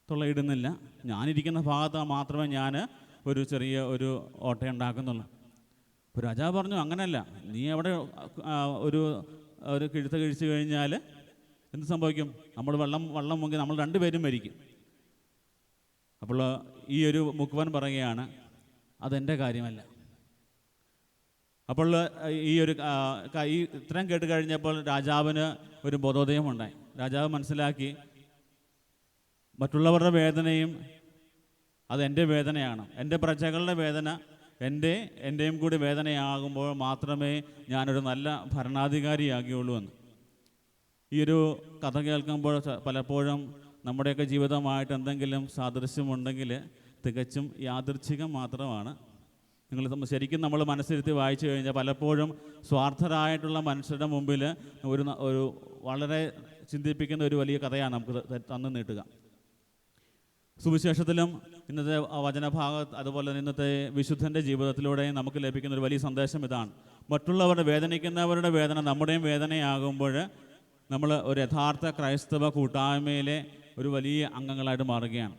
തുളയിടുന്നില്ല, ഞാനിരിക്കുന്ന ഭാഗത്ത് മാത്രമേ ഞാൻ ഒരു ചെറിയ ഒരു ഓട്ടയുണ്ടാക്കുന്നുള്ളൂ. അപ്പോൾ രാജാവ് പറഞ്ഞു, അങ്ങനെയല്ല, നീ അവിടെ ഒരു കിഴുത്ത കഴിച്ചു കഴിഞ്ഞാൽ എന്ത് സംഭവിക്കും? നമ്മൾ വെള്ളം മുങ്ങി നമ്മൾ രണ്ടുപേരും മരിക്കും. അപ്പോൾ ഈ ഒരു മുക്കുവൻ പറയുകയാണ്, അതെൻ്റെ കാര്യമല്ല. അപ്പോൾ ഈ ഇത്രയും കേട്ട് കഴിഞ്ഞപ്പോൾ രാജാവിന് ഒരു ബോധോദയം ഉണ്ടായി. രാജാവ് മനസ്സിലാക്കി, മറ്റുള്ളവരുടെ വേദനയും അതെൻ്റെ വേദനയാണ്, എൻ്റെ പ്രജകളുടെ വേദന എൻ്റെയും കൂടി വേദനയാകുമ്പോൾ മാത്രമേ ഞാനൊരു നല്ല ഭരണാധികാരിയാകുകയുള്ളൂ എന്ന്. ഈ ഒരു കഥ കേൾക്കുമ്പോൾ പലപ്പോഴും നമ്മുടെയൊക്കെ ജീവിതമായിട്ട് എന്തെങ്കിലും സാദൃശ്യമുണ്ടെങ്കിൽ തികച്ചും യാദൃച്ഛികം മാത്രമാണ്. ശരിക്കും നമ്മൾ മനസ്സിരുത്തി വായിച്ചു കഴിഞ്ഞാൽ പലപ്പോഴും സ്വാർത്ഥരായിട്ടുള്ള മനുഷ്യരുടെ മുമ്പിൽ ഒരു വളരെ ചിന്തിപ്പിക്കുന്ന ഒരു വലിയ കഥയാണ് നമുക്ക് തന്നു നീട്ടുക. സുവിശേഷത്തിലും ഇന്നത്തെ വചനഭാഗത്ത് അതുപോലെ തന്നെ ഇന്നത്തെ വിശുദ്ധൻ്റെ ജീവിതത്തിലൂടെയും നമുക്ക് ലഭിക്കുന്ന ഒരു വലിയ സന്ദേശം ഇതാണ്. മറ്റുള്ളവരുടെ വേദനിക്കുന്നവരുടെ വേദന നമ്മുടെയും വേദനയാകുമ്പോൾ നമ്മൾ ഒരു യഥാർത്ഥ ക്രൈസ്തവ കൂട്ടായ്മയിലെ ഒരു വലിയ അംഗങ്ങളായിട്ട് മാറുകയാണ്.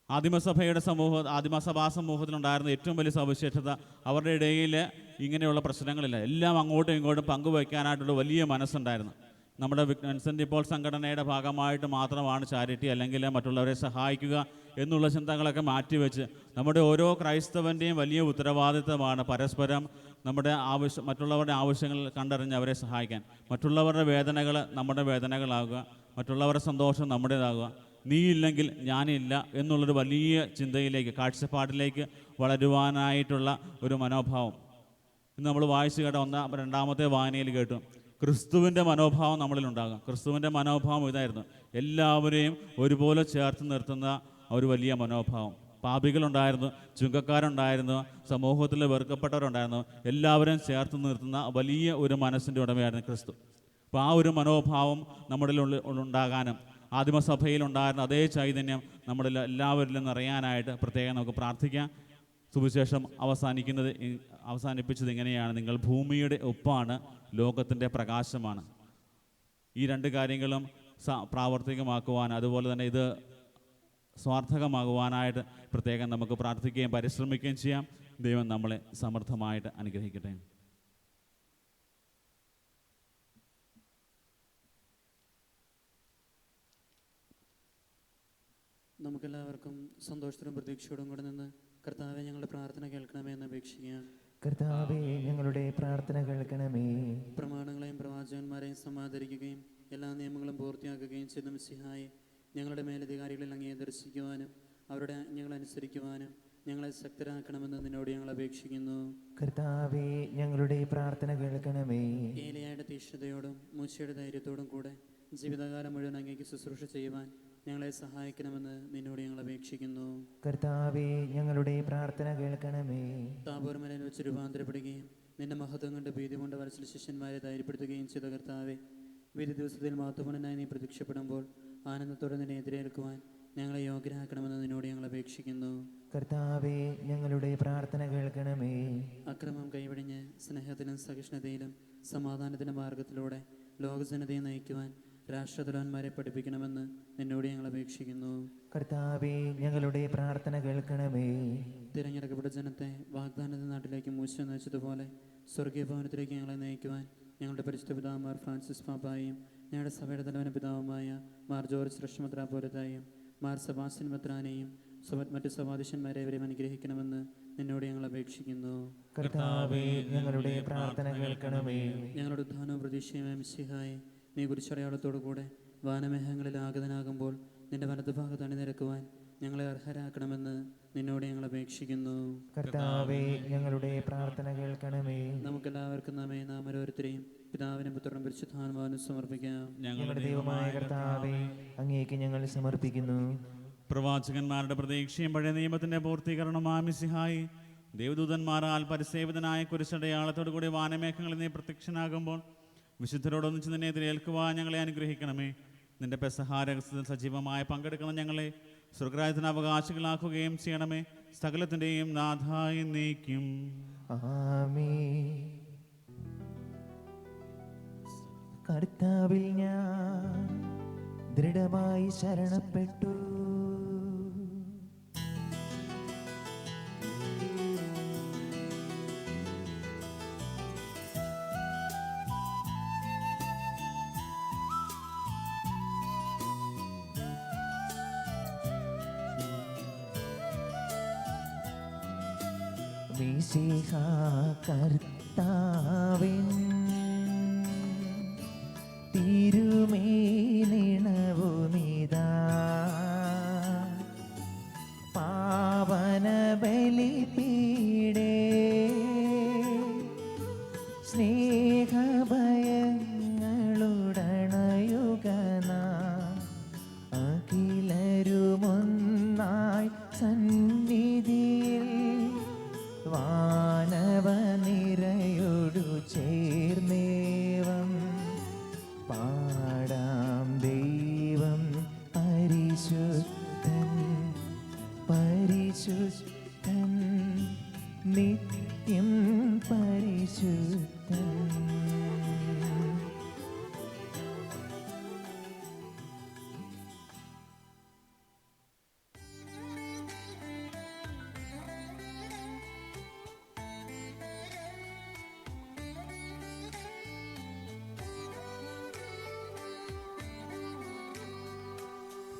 ആദിമസഭാ സമൂഹത്തിലുണ്ടായിരുന്ന ഏറ്റവും വലിയ സവിശേഷത അവരുടെ ഇടയിൽ ഇങ്ങനെയുള്ള പ്രശ്നങ്ങളില്ല, എല്ലാം അങ്ങോട്ടും ഇങ്ങോട്ടും പങ്കുവയ്ക്കാനായിട്ടുള്ള വലിയ മനസ്സുണ്ടായിരുന്നു. നമ്മുടെ വിൻസെൻ്റ് ഡി പോൾ സംഘടനയുടെ ഭാഗമായിട്ട് മാത്രമാണ് ചാരിറ്റി അല്ലെങ്കിൽ മറ്റുള്ളവരെ സഹായിക്കുക എന്നുള്ള ചിന്തകളൊക്കെ മാറ്റിവെച്ച് നമ്മുടെ ഓരോ ക്രൈസ്തവൻ്റെയും വലിയ ഉത്തരവാദിത്തമാണ് പരസ്പരം മറ്റുള്ളവരുടെ ആവശ്യങ്ങൾ കണ്ടറിഞ്ഞ് അവരെ സഹായിക്കാൻ. മറ്റുള്ളവരുടെ വേദനകൾ നമ്മുടെ വേദനകളാകുക, മറ്റുള്ളവരുടെ സന്തോഷം നമ്മുടേതാകുക. നീയില്ലെങ്കിൽ ഞാനില്ല എന്നുള്ളൊരു വലിയ ചിന്തയിലേക്ക്, കാഴ്ചപ്പാടിലേക്ക് വളരുവാനായിട്ടുള്ള ഒരു മനോഭാവം ഇന്ന് നമ്മൾ വായിച്ചു കേട്ട രണ്ടാമത്തെ വായനയിൽ കേട്ടു. ക്രിസ്തുവിൻ്റെ മനോഭാവം നമ്മളിലുണ്ടാകാം. ക്രിസ്തുവിൻ്റെ മനോഭാവം ഇതായിരുന്നു, എല്ലാവരെയും ഒരുപോലെ ചേർത്ത് നിർത്തുന്ന ഒരു വലിയ മനോഭാവം. പാപികളുണ്ടായിരുന്നു, ചുങ്കക്കാരുണ്ടായിരുന്നു, സമൂഹത്തിൽ വെറുക്കപ്പെട്ടവരുണ്ടായിരുന്നു. എല്ലാവരും ചേർത്ത് നിർത്തുന്ന വലിയ ഒരു മനസ്സിൻ്റെ ഉടമയായിരുന്നു ക്രിസ്തു. അപ്പോൾ ആ ഒരു മനോഭാവം നമ്മളിൽ ഉണ്ടാകാനും ആദിമസഭയിലുണ്ടായിരുന്ന അതേ ചൈതന്യം നമ്മളിൽ എല്ലാവരിലും നിറയാനായിട്ട് പ്രത്യേകം നമുക്ക് പ്രാർത്ഥിക്കാം. സുവിശേഷം അവസാനിപ്പിച്ചത് ഇങ്ങനെയാണ്: നിങ്ങൾ ഭൂമിയുടെ ഉപ്പാണ്, ലോകത്തിൻ്റെ പ്രകാശമാണ്. ഈ രണ്ട് കാര്യങ്ങളും പ്രാവർത്തികമാക്കുവാൻ, അതുപോലെ തന്നെ ഇത് സ്വാർത്ഥകമാകുവാനായിട്ട് പ്രത്യേകം നമുക്ക് പ്രാർത്ഥിക്കുകയും പരിശ്രമിക്കുകയും ചെയ്യാം. ദൈവം നമ്മളെ സമൃദ്ധമായിട്ട് അനുഗ്രഹിക്കട്ടെ. നമുക്കെല്ലാവർക്കും സന്തോഷത്തോടും പ്രതീക്ഷയോടും കൂടെ നിന്ന് കർത്താവെ ഞങ്ങളുടെ പ്രാർത്ഥന കേൾക്കണമേ എന്ന് അപേക്ഷിക്കാം. കർത്താവേ, ഞങ്ങളുടെ പ്രാർത്ഥന കേൾക്കണമേ. പ്രമാണങ്ങളെയും പ്രവാചകന്മാരെയും സമാദരിക്കുകയും എല്ലാ നിയമങ്ങളും പൂർത്തിയാക്കുകയും ചെയ്ത മിശിഹായെ, ഞങ്ങളുടെ മേലധികാരികളിൽ അങ്ങയെ ദർശിക്കുവാനും അവരുടെ ഞങ്ങളനുസരിക്കുവാനും ഞങ്ങളെ ശക്തരാക്കണമെന്ന് നിന്നോട് ഞങ്ങൾ അപേക്ഷിക്കുന്നു. കർത്താവേ, ഞങ്ങളുടെ പ്രാർത്ഥന കേൾക്കണമേ. ഏലിയായുടെ തീക്ഷ്ണതയോടും മൂശയുടെ ധൈര്യത്തോടും കൂടെ ജീവിതകാലം മുഴുവൻ അങ്ങേക്ക് ശുശ്രൂഷ ചെയ്യുവാൻ ഞങ്ങളെ സഹായിക്കണമെന്ന് നിന്നോട് ഞങ്ങൾ അപേക്ഷിക്കുന്നു. കർത്താവേ, ഞങ്ങളുടെ പ്രാർത്ഥന കേൾക്കണമേ. താബോർ മലയിൽ വെച്ച് രൂപാന്തരപ്പെടുകയും നിന്റെ മഹത്വം കൊണ്ട് ഭീതി കൊണ്ട് വരച്ചിൽ ശിഷ്യന്മാരെ ധൈര്യപ്പെടുത്തുകയും ചെയ്ത കർത്താവെ, വിധി ദിവസത്തിൽ മഹത്വപൂർണ്ണനായി നീ പ്രത്യക്ഷപ്പെടുമ്പോൾ ആനന്ദത്തോടെ നിന്നെ എതിരേൽക്കുവാൻ ഞങ്ങളെ യോഗ്യരാക്കണമെന്ന് നിന്നോട് ഞങ്ങൾ അപേക്ഷിക്കുന്നു. കർത്താവേ, ഞങ്ങളുടെ പ്രാർത്ഥന കേൾക്കണമേ. അക്രമം കൈവടിഞ്ഞ് സ്നേഹത്തിലും സഹിഷ്ണുതയിലും സമാധാനത്തിൻ്റെ മാർഗത്തിലൂടെ ലോകജനതയെ നയിക്കുവാൻ രാഷ്ട്രതലവന്മാരെ പഠിപ്പിക്കണമെന്ന് നിന്നോട് ഞങ്ങൾ അപേക്ഷിക്കുന്നു. കർത്താവേ, ഞങ്ങളുടെ പ്രാർത്ഥന കേൾക്കണമേ. തിരഞ്ഞെടുക്കപ്പെട്ട ജനത്തെ വാഗ്ദാനത്തെ നാട്ടിലേക്ക് മൂശ നയിച്ചതുപോലെ സ്വർഗീയ ഭവനത്തിലേക്ക് ഞങ്ങളെ നയിക്കുവാൻ ഞങ്ങളുടെ പരിശുദ്ധ പിതാവുമാർ ഫ്രാൻസിസ് പാപ്പായും ഞങ്ങളുടെ സഭയുടെ തലവന പിതാവുമായ മാർ ജോർജ് രക്ഷമത്രാപോലത്തായും മാർ സെബാസ്റ്റ്യൻ മെത്രാനെയും മറ്റു സഭാധ്യക്ഷന്മാരെവരെയും അനുഗ്രഹിക്കണമെന്ന് നിന്നോട് ഞങ്ങൾ അപേക്ഷിക്കുന്നു. കർത്താവേ, ഞങ്ങളുടെ പ്രാർത്ഥന കേൾക്കണമേ. ഞങ്ങളുടെ ഉദ്ധാനവും പ്രതീക്ഷയുമായ മിശിഹായെ, നീ കുരിശടയാളത്തോടു കൂടെ വാനമേഘങ്ങളിൽ ആഗതനാകുമ്പോൾ നിന്റെ വലതുഭാഗത്ത് അണിനിരക്കുവാൻ ഞങ്ങളെ അർഹരാക്കണമെന്ന് നിന്നോട് ഞങ്ങൾ അപേക്ഷിക്കുന്നു. കർത്താവേ, ഞങ്ങളുടെ പ്രാർത്ഥന കേൾക്കണമേ. നമുക്കെല്ലാവർക്കും നാം ഓരോരുത്തരെയും പിതാവിനും പുത്രനും പരിശുദ്ധാത്മാവിനും സമർപ്പിക്കാം. ഞങ്ങളുടെ ദൈവമായ കർത്താവേ, അങ്ങേക്ക് ഞങ്ങൾ സമർപ്പിക്കുന്നു. പ്രവാചകന്മാരുടെ പ്രതീക്ഷയും പഴയ നിയമത്തിന്റെ പൂർത്തീകരണമായ മിശിഹായി, ദേവദൂതന്മാരാൽ പരിസേവിതനായ കുരിശടയാളത്തോടു കൂടി വാനമേഘങ്ങളിൽ നീ പ്രത്യക്ഷനാകുമ്പോൾ വിശുദ്ധരോടൊന്നിച്ച് നിന്നെ എതിരേൽക്കുവാൻ ഞങ്ങളെ അനുഗ്രഹിക്കണമേ. നിന്റെ പെസഹാരഹസ്യത്തിൽ സജീവമായി പങ്കെടുക്കുന്ന ഞങ്ങളെ സ്വർഗ്ഗരാജ്യത്തിന് അവകാശികളാക്കുകയും ചെയ്യണമേ. സകലത്തിൻ്റെയും നാഥായി നീക്കും. ആമേൻ. കർത്താവിൽ ഞാൻ ദൃഢമായി ശരണപ്പെട്ടു. മിശിഹാ കർത്താവിൻ തിരുമേനിണവുമിതാ പാവന ബലിപീഠേ സ്നേഹഭയങ്ങളുടണയുകനാ അഖിലരുമൊന്നായി സന്നിധിയിൽ വാനവനിരയോടു ചേർന്നേവം പാടാം ദൈവം പരിശുദ്ധൻ പരിശുദ്ധൻ നിത്യം പരിശുദ്ധൻ.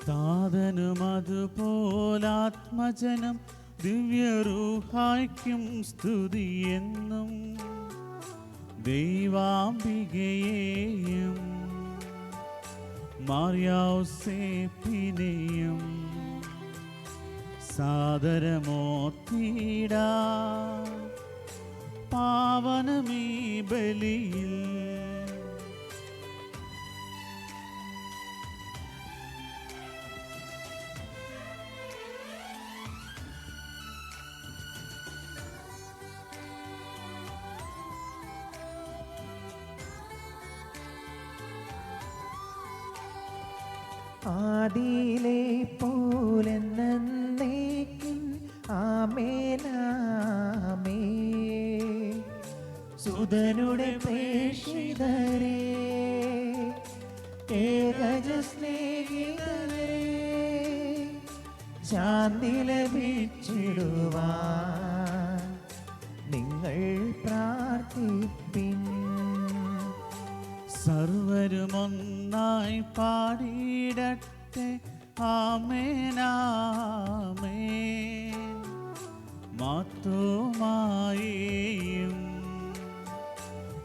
താതനും അതുപോലാത്മജനം ദിവ്യരൂഹായ്ക്കും സ്തുതിയെന്നും ദൈവാംബികയെയും മാർയൗസേപ്പിനെയും സാദരമോർത്തിടാ പാവനമീ ബലിയിൽ. ആദിയിലെ പോലെന്നേക്കും ആമേനാമേ. സുതനുടെ പ്രേക്ഷിതരേ, ഏകജ സ്നേഹിതരേ, ശാന്തി ലഭിച്ചിടുവാൻ നിങ്ങൾ പ്രാർത്ഥിപ്പിൻ. സർവരുമൊന്നായി പാടിയിടട്ടെ ആമേനാമേൻ. മാത്തുമായെയും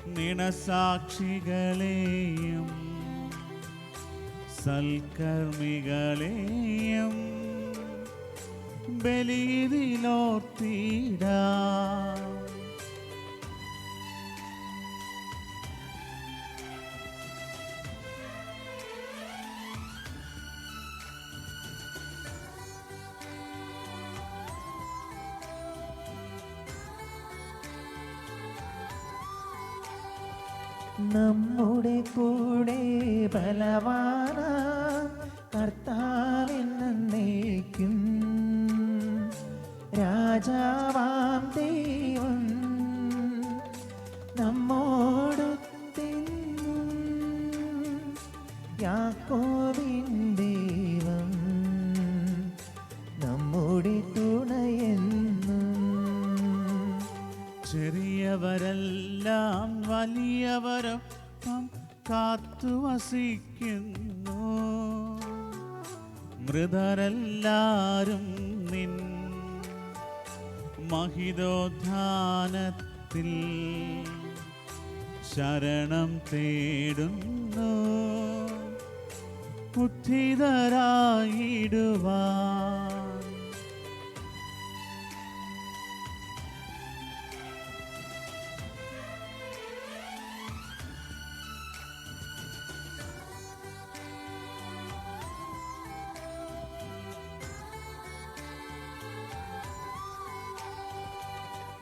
നിണസാക്ഷികളെയും സൽക്കർമ്മികളെയും ബലിയിലോർത്തിടാം. നമ്മുടെ കൂടെ ബലവാന കർത്താവെന്നേക്കും. രാജാവാം ദൈവം നമ്മോടൊത്തെന്നും. യാക്കോബിൻ ദൈവം നമ്മുടെ തുണയെന്നും. ചെറിയവരെല്ലാം വലിയവരൊപ്പം കാത്തുവസിക്കുന്നു. മൃതരെല്ലാരും നിൻ മഹിതോദ്ധാനത്തിൽ ശരണം തേടുന്നു. ഉദ്ധിതരായിടുവാൻ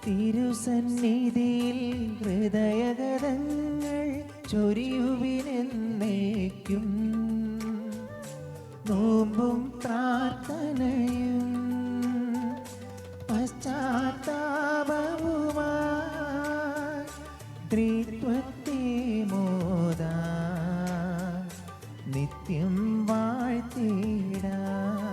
തിരുസന്നിധിയിൽ ഹൃദയഗതങ്ങൾ ചൊരിയുവിനെന്നേക്കും. നോമ്പും പ്രാർത്ഥനയും പശ്ചാത്താപവുമായി ത്രിത്വത്തെ മോദാൻ നിത്യം വാഴ്ത്തിടാം.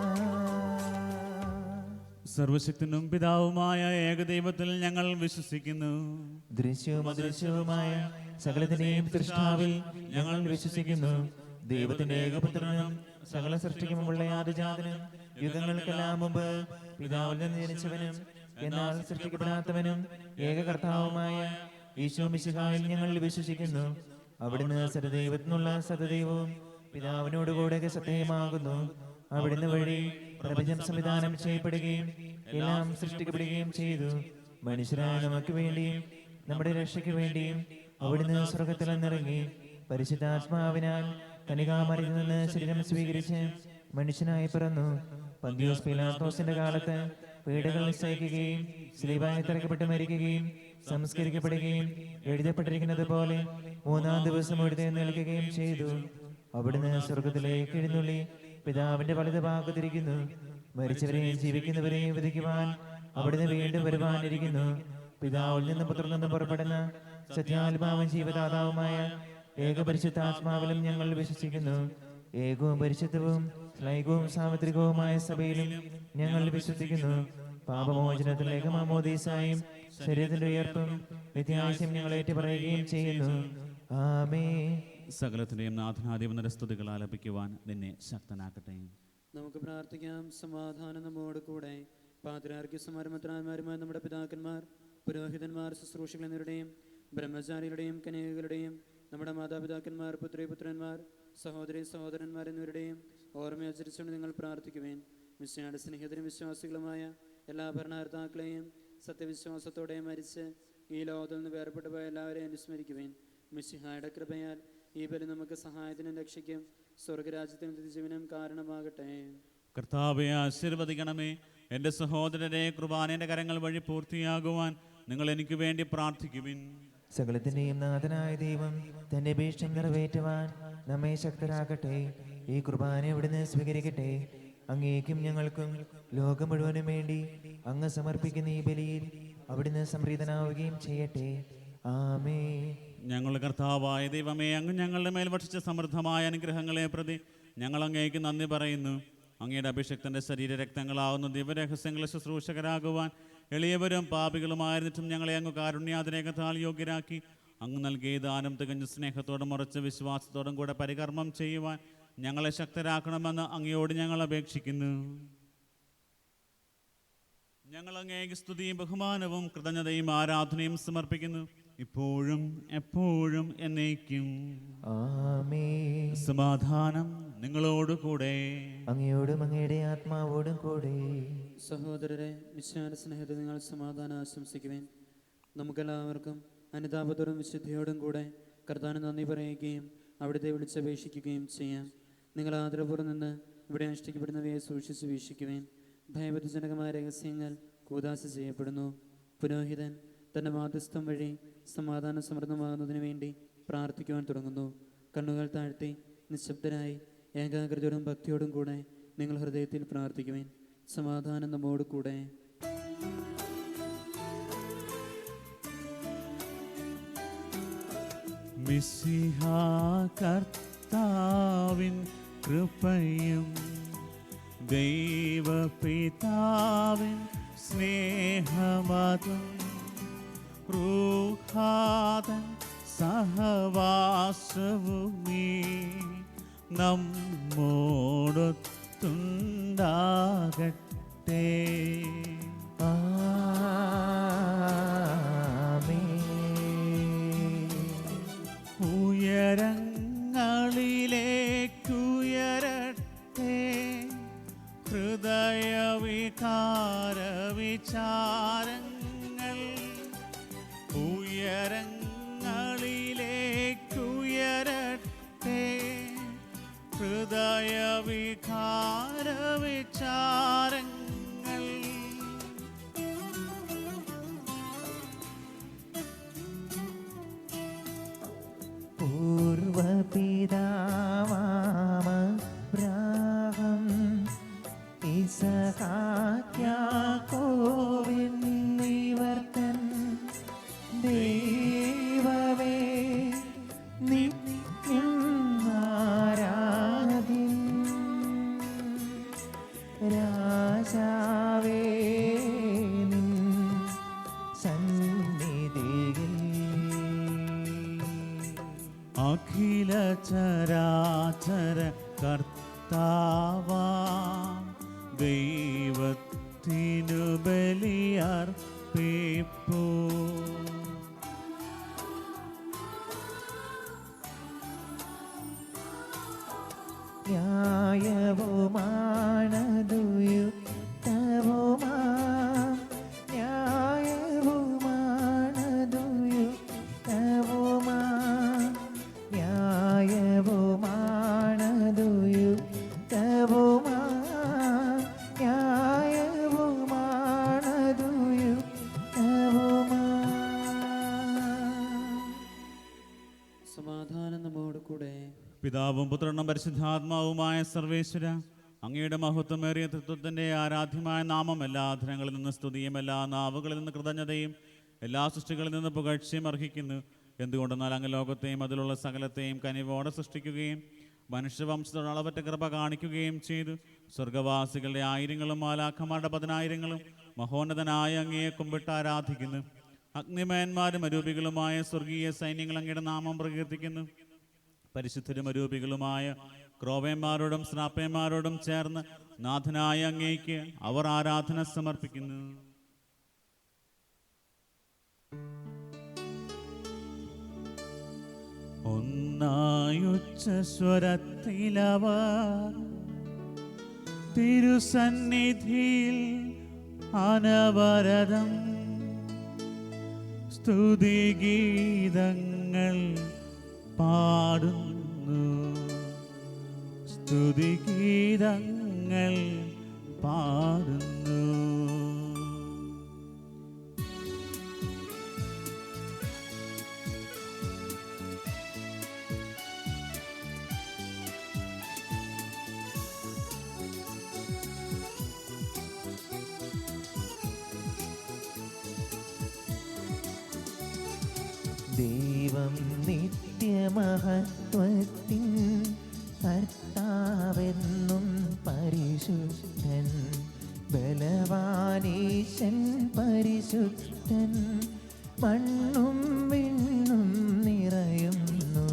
സർവശക്തനും പിതാവുമായ ഏകദൈവത്തിൽ ഞങ്ങൾ വിശ്വസിക്കുന്നു. ദൃശ്യവും അദൃശ്യവുമായ സകലത്തിന്റെയും സൃഷ്ടാവിൽ ഞങ്ങൾ വിശ്വസിക്കുന്നു. ദൈവത്തിന്റെ ഏകപുത്രനും സകല സൃഷ്ടിക്കുമുള്ള ആദിജാതനും യുഗങ്ങൾക്കെല്ലാം മുമ്പ് പിതാവിൽ നിന്ന് ജനിച്ചവനും എന്നാൽ സൃഷ്ടിക്കപ്പെടാത്തവനും ഏകകർത്താവുമായ ഈശോ മിശിഹായിൽ ഞങ്ങൾ വിശ്വസിക്കുന്നു. അവിടുന്ന് സദൈവത്തിനുള്ള സദൈവവും പിതാവിനോടുകൂടെ സത്യമാകുന്നു. അവിടുന്ന് വഴി പ്രപഞ്ചം സംവിധാനം ചെയ്യപ്പെടുകയും എല്ലാം സൃഷ്ടിക്കപ്പെടുകയും ചെയ്തു. മനുഷ്യരായ നമുക്ക് വേണ്ടിയും നമ്മുടെ രക്ഷയ്ക്ക് വേണ്ടിയും അവിടുന്ന് സ്വർഗത്തിൽ നിന്നിറങ്ങി പരിശുദ്ധാത്മാവിനാൽ കന്യകാമറിയിൽ നിന്ന് ശരീരം സ്വീകരിച്ച് മനുഷ്യനായി പിറന്നു. പന്തിയോസ് പീലാത്തോസിന്റെ കാലത്ത് പീഡകൾ നിശ്ചയിക്കുകയും സ്ലീബായി തിരക്കപ്പെട്ട് മരിക്കുകയും സംസ്കരിക്കപ്പെടുകയും എഴുതപ്പെട്ടിരിക്കുന്നത് പോലെ മൂന്നാം ദിവസം എഴുന്നേൽക്കുകയും ചെയ്തു. അവിടുന്ന് സ്വർഗത്തിലേക്ക് എഴുന്നള്ളി പിതാവിന്റെ വലത് ഭാഗത്തിരിക്കുന്നു. മരിച്ചവരെയും ജീവിക്കുന്നവരെയും വിധിക്കുവാൻ അവിടുന്ന് വീണ്ടും വരുവാനിരിക്കുന്നു. പിതാവിൽ നിന്ന് പുത്രനിൽ നിന്ന് പുറപ്പെടുന്ന സത്യാത്മാവും ജീവദാതാവുമായ ഏകപരിശുദ്ധാത്മാവിലും ഞങ്ങൾ വിശ്വസിക്കുന്നു. ഏകവും പരിശുദ്ധവും സ്ലൈകവും സാർവത്രികവുമായ സഭയിലും ഞങ്ങൾ വിശ്വസിക്കുന്നു. പാപമോചനത്തിലേക്ക് മാമോദീസായും ശരീരത്തിന്റെ ഉയർപ്പും നിത്യാവശ്യം ഞങ്ങൾ ഏറ്റുപറയുകയും ചെയ്യുന്നു. ആമേൻ. സകലത്തിന്റെയും നാഥനാധിപന്റെ സ്തുതികൾ ആലപിക്കുവാൻ നിന്നെ ശക്തനാക്കട്ടെ. നമുക്ക് പ്രാർത്ഥിക്കാം. സമാധാനം നമ്മോട് കൂടെ. പാത്രിയാർക്കീസുമാരും മെത്രാന്മാരുമായ നമ്മുടെ പിതാക്കന്മാർ, പുരോഹിതന്മാർ, ശുശ്രൂഷകൾ എന്നിവരുടെയും ബ്രഹ്മചാരികളുടെയും കന്യകകളുടെയും നമ്മുടെ മാതാപിതാക്കന്മാർ, പുത്രന്മാർ, സഹോദരി സഹോദരന്മാർ എന്നിവരുടെയും ഓർമ്മയാചരിച്ചുകൊണ്ട് നിങ്ങൾ പ്രാർത്ഥിക്കുവേൻ. മിശിഹായുടെ സ്നേഹിതരും വിശ്വാസികളുമായ എല്ലാ ഭരണകർത്താക്കളെയും സത്യവിശ്വാസത്തോടെ മരിച്ച് ഈ ലോകത്തിൽ നിന്ന് വേർപെട്ടു പോയ എല്ലാവരെയും അനുസ്മരിക്കുവേൻ. മിശിഹായുടെ കൃപയാൽ ഈ ബലി നമുക്ക് സഹായത്തിനും രക്ഷയ്ക്കും സ്വർഗരാജ്യത്തിനും നിത്യജീവനും കാരണമാകട്ടെ. കർത്താവെ ആശീർവദിക്കണമേ. എൻ്റെ സഹോദരരെ കുർബാനയുടെ കരങ്ങൾ വഴി പൂർത്തിയാകുവാൻ നിങ്ങൾ എനിക്ക് വേണ്ടി പ്രാർത്ഥിക്കുവിൻ. സകലത്തിന്റെയും നാഥനായ ദൈവം തന്റെ ഭീഷ്ടം നിറവേറ്റുവാൻ നമ്മെ ശക്തരാക്കട്ടെ. ഈ കുർബാന അവിടുന്ന് സ്വീകരിക്കട്ടെ. അങ്ങേക്കും ഞങ്ങൾക്കും ലോകം മുഴുവനും വേണ്ടി അങ്ങ് സമർപ്പിക്കുന്ന ഈ ബലിയിൽ അവിടുന്ന് സംപ്രീതനാവുകയും ചെയ്യട്ടെ. ആമേ. ഞങ്ങളുടെ കർത്താവായ ദൈവമേ, അങ്ങ് ഞങ്ങളുടെ മേൽ വർഷിച്ച സമൃദ്ധമായ അനുഗ്രഹങ്ങളെ പ്രതി ഞങ്ങൾ അങ്ങേക്ക് നന്ദി പറയുന്നു. അങ്ങയുടെ അഭിഷക്തന്റെ ശരീരരക്തങ്ങളാവുന്ന ദിവ്യരഹസ്യങ്ങളെ ശുശ്രൂഷകരാകുവാൻ എളിയവരും പാപികളുമായിരുന്നിട്ടും ഞങ്ങളെ അങ്ങ് കാരുണ്യാതിരേകത്താൽ യോഗ്യരാക്കി അങ്ങ് നൽകിയ ദാനം തികഞ്ഞ സ്നേഹത്തോടും ഉറച്ച വിശ്വാസത്തോടും കൂടെ പരികർമ്മം ചെയ്യുവാൻ ഞങ്ങളെ ശക്തരാക്കണമെന്ന് അങ്ങയോട് ഞങ്ങൾ അപേക്ഷിക്കുന്നു. ഞങ്ങൾ അങ്ങേക്ക് സ്തുതിയും ബഹുമാനവും കൃതജ്ഞതയും ആരാധനയും സമർപ്പിക്കുന്നു, ഇപ്പോഴും എപ്പോഴും എന്നേക്കും. ആമേൻ. സമാധാനം നിങ്ങളോട് കൂടെ. അങ്ങയോടും അങ്ങയുടെ ആത്മാവോടും കൂടെ. സഹോദരരെ, വിശ്വാസ സ്നേഹത്തിൽ നിങ്ങൾ സമാധാനം ആശംസിക്കുവേൻ. നമുക്കെല്ലാവർക്കും അനുതാപത്തോടും വിശുദ്ധിയോടും കൂടെ കർത്താവിന് നന്ദി പറയുകയും അവിടുത്തെ വിളിച്ചപേക്ഷിക്കുകയും ചെയ്യാം. നിങ്ങൾ ആദരപൂർവ്വം നിന്ന് ഇവിടെ അനുഷ്ഠിക്കപ്പെടുന്നവയെ സൂക്ഷിച്ച് വീക്ഷിക്കുവേൻ. ഭയഭക്തിജനകമായ രഹസ്യങ്ങൾ കൂദാശ ചെയ്യപ്പെടുന്നു. പുരോഹിതൻ തൻ്റെ മാധ്യസ്ഥം വഴി സമാധാനം സമൃദ്ധമാകുന്നതിന് വേണ്ടി പ്രാർത്ഥിക്കുവാൻ തുടങ്ങുന്നു. കണ്ണുകൾ താഴ്ത്തി നിശബ്ദരായി ഏകാഗ്രതയോടും ഭക്തിയോടും കൂടെ നിങ്ങൾ ഹൃദയത്തിൽ പ്രാർത്ഥിക്കുവേൻ. സമാധാനം നമ്മോട് കൂടെ. മിശിഹാ കർത്താവിൻ കൃപയും ദൈവപിതാവിൻ സ്നേഹമതും റൂഹാതൻ സഹവാസവുമീ നമ്മോടൊത്തുണ്ടാകട്ടെ. ഉയരങ്ങളിലേക്കുയരട്ടെ ഹൃദയവികാര വിചാരങ്ങൾ, ഉയരങ്ങളിലേക്കുയരട്ടെ ഹൃദയവികാര വിചാരങ്ങൾ. പൂർവപിതാവാമബ്രാഹം ഇസഹാക്യാക്കോബെന്നിവർത്തൻ ദൈവമേ നിത്യം ആരാധ്യൻ. രാജാവേ നിൻ സന്നിധിയിൽ അഖില ചരാചര കർത്താവാ ദൈവത്തിനു ബലിയർപ്പിപ്പൂ. ന്യായവുമാണതു യുക്തവുമാം, ന്യായവുമാണതു യുക്തവുമാം, ന്യായവുമാണതു യുക്തവുമാം, ന്യായവുമാണതു യുക്തവുമാം. സമാധാനം നമ്മോട് കൂടെ. പിതാവും പുത്രനും പരിശുദ്ധാത്മാവുമായ സർവേശ്വര, അങ്ങയുടെ മഹത്വമേറിയ തത്വത്തിൻ്റെ ആരാധ്യമായ നാമം എല്ലാ അധരങ്ങളിൽ നിന്ന് സ്തുതിയും എല്ലാ നാവുകളിൽ നിന്ന് കൃതജ്ഞതയും എല്ലാ സൃഷ്ടികളിൽ നിന്ന് പുകഴ്ചയും അർഹിക്കുന്നു. എന്തുകൊണ്ടെന്നാൽ അങ്ങ് ലോകത്തെയും അതിലുള്ള സകലത്തെയും കനിവോടെ സൃഷ്ടിക്കുകയും മനുഷ്യവംശത്തോട് അളവറ്റ കൃപ കാണിക്കുകയും ചെയ്തു. സ്വർഗവാസികളുടെ ആയിരങ്ങളും മാലാഖമാരുടെ 10,000ങ്ങളും മഹോന്നതനായ അങ്ങയെ കുമ്പിട്ട് ആരാധിക്കുന്നു. അഗ്നിമയന്മാരും അരൂപികളുമായ സ്വർഗീയ സൈന്യങ്ങൾ അങ്ങയുടെ നാമം പ്രകീർത്തിക്കുന്നു. പരിശുദ്ധരും അരൂപികളുമായ ക്രോവേന്മാരോടും സ്രാപ്പേന്മാരോടും ചേർന്ന് നാഥനായ അങ്ങേക്ക് അവർ ആരാധന സമർപ്പിക്കുന്നു. ഒന്നായുച്ചസ്വരത്തിലവർ തിരുസന്നിധിയിൽ അനവരതം സ്തുതിഗീതങ്ങൾ പാടുന്നു, സ്തുതിഗീതങ്ങൾ പാടുന്നു. ദൈവം നിത്യമഹത്വത്തിൻ കർത്താവെന്നും പരിശുദ്ധൻ, ബലവാനീശൻ പരിശുദ്ധൻ, മണ്ണും വിണ്ണും നിറയുന്നു.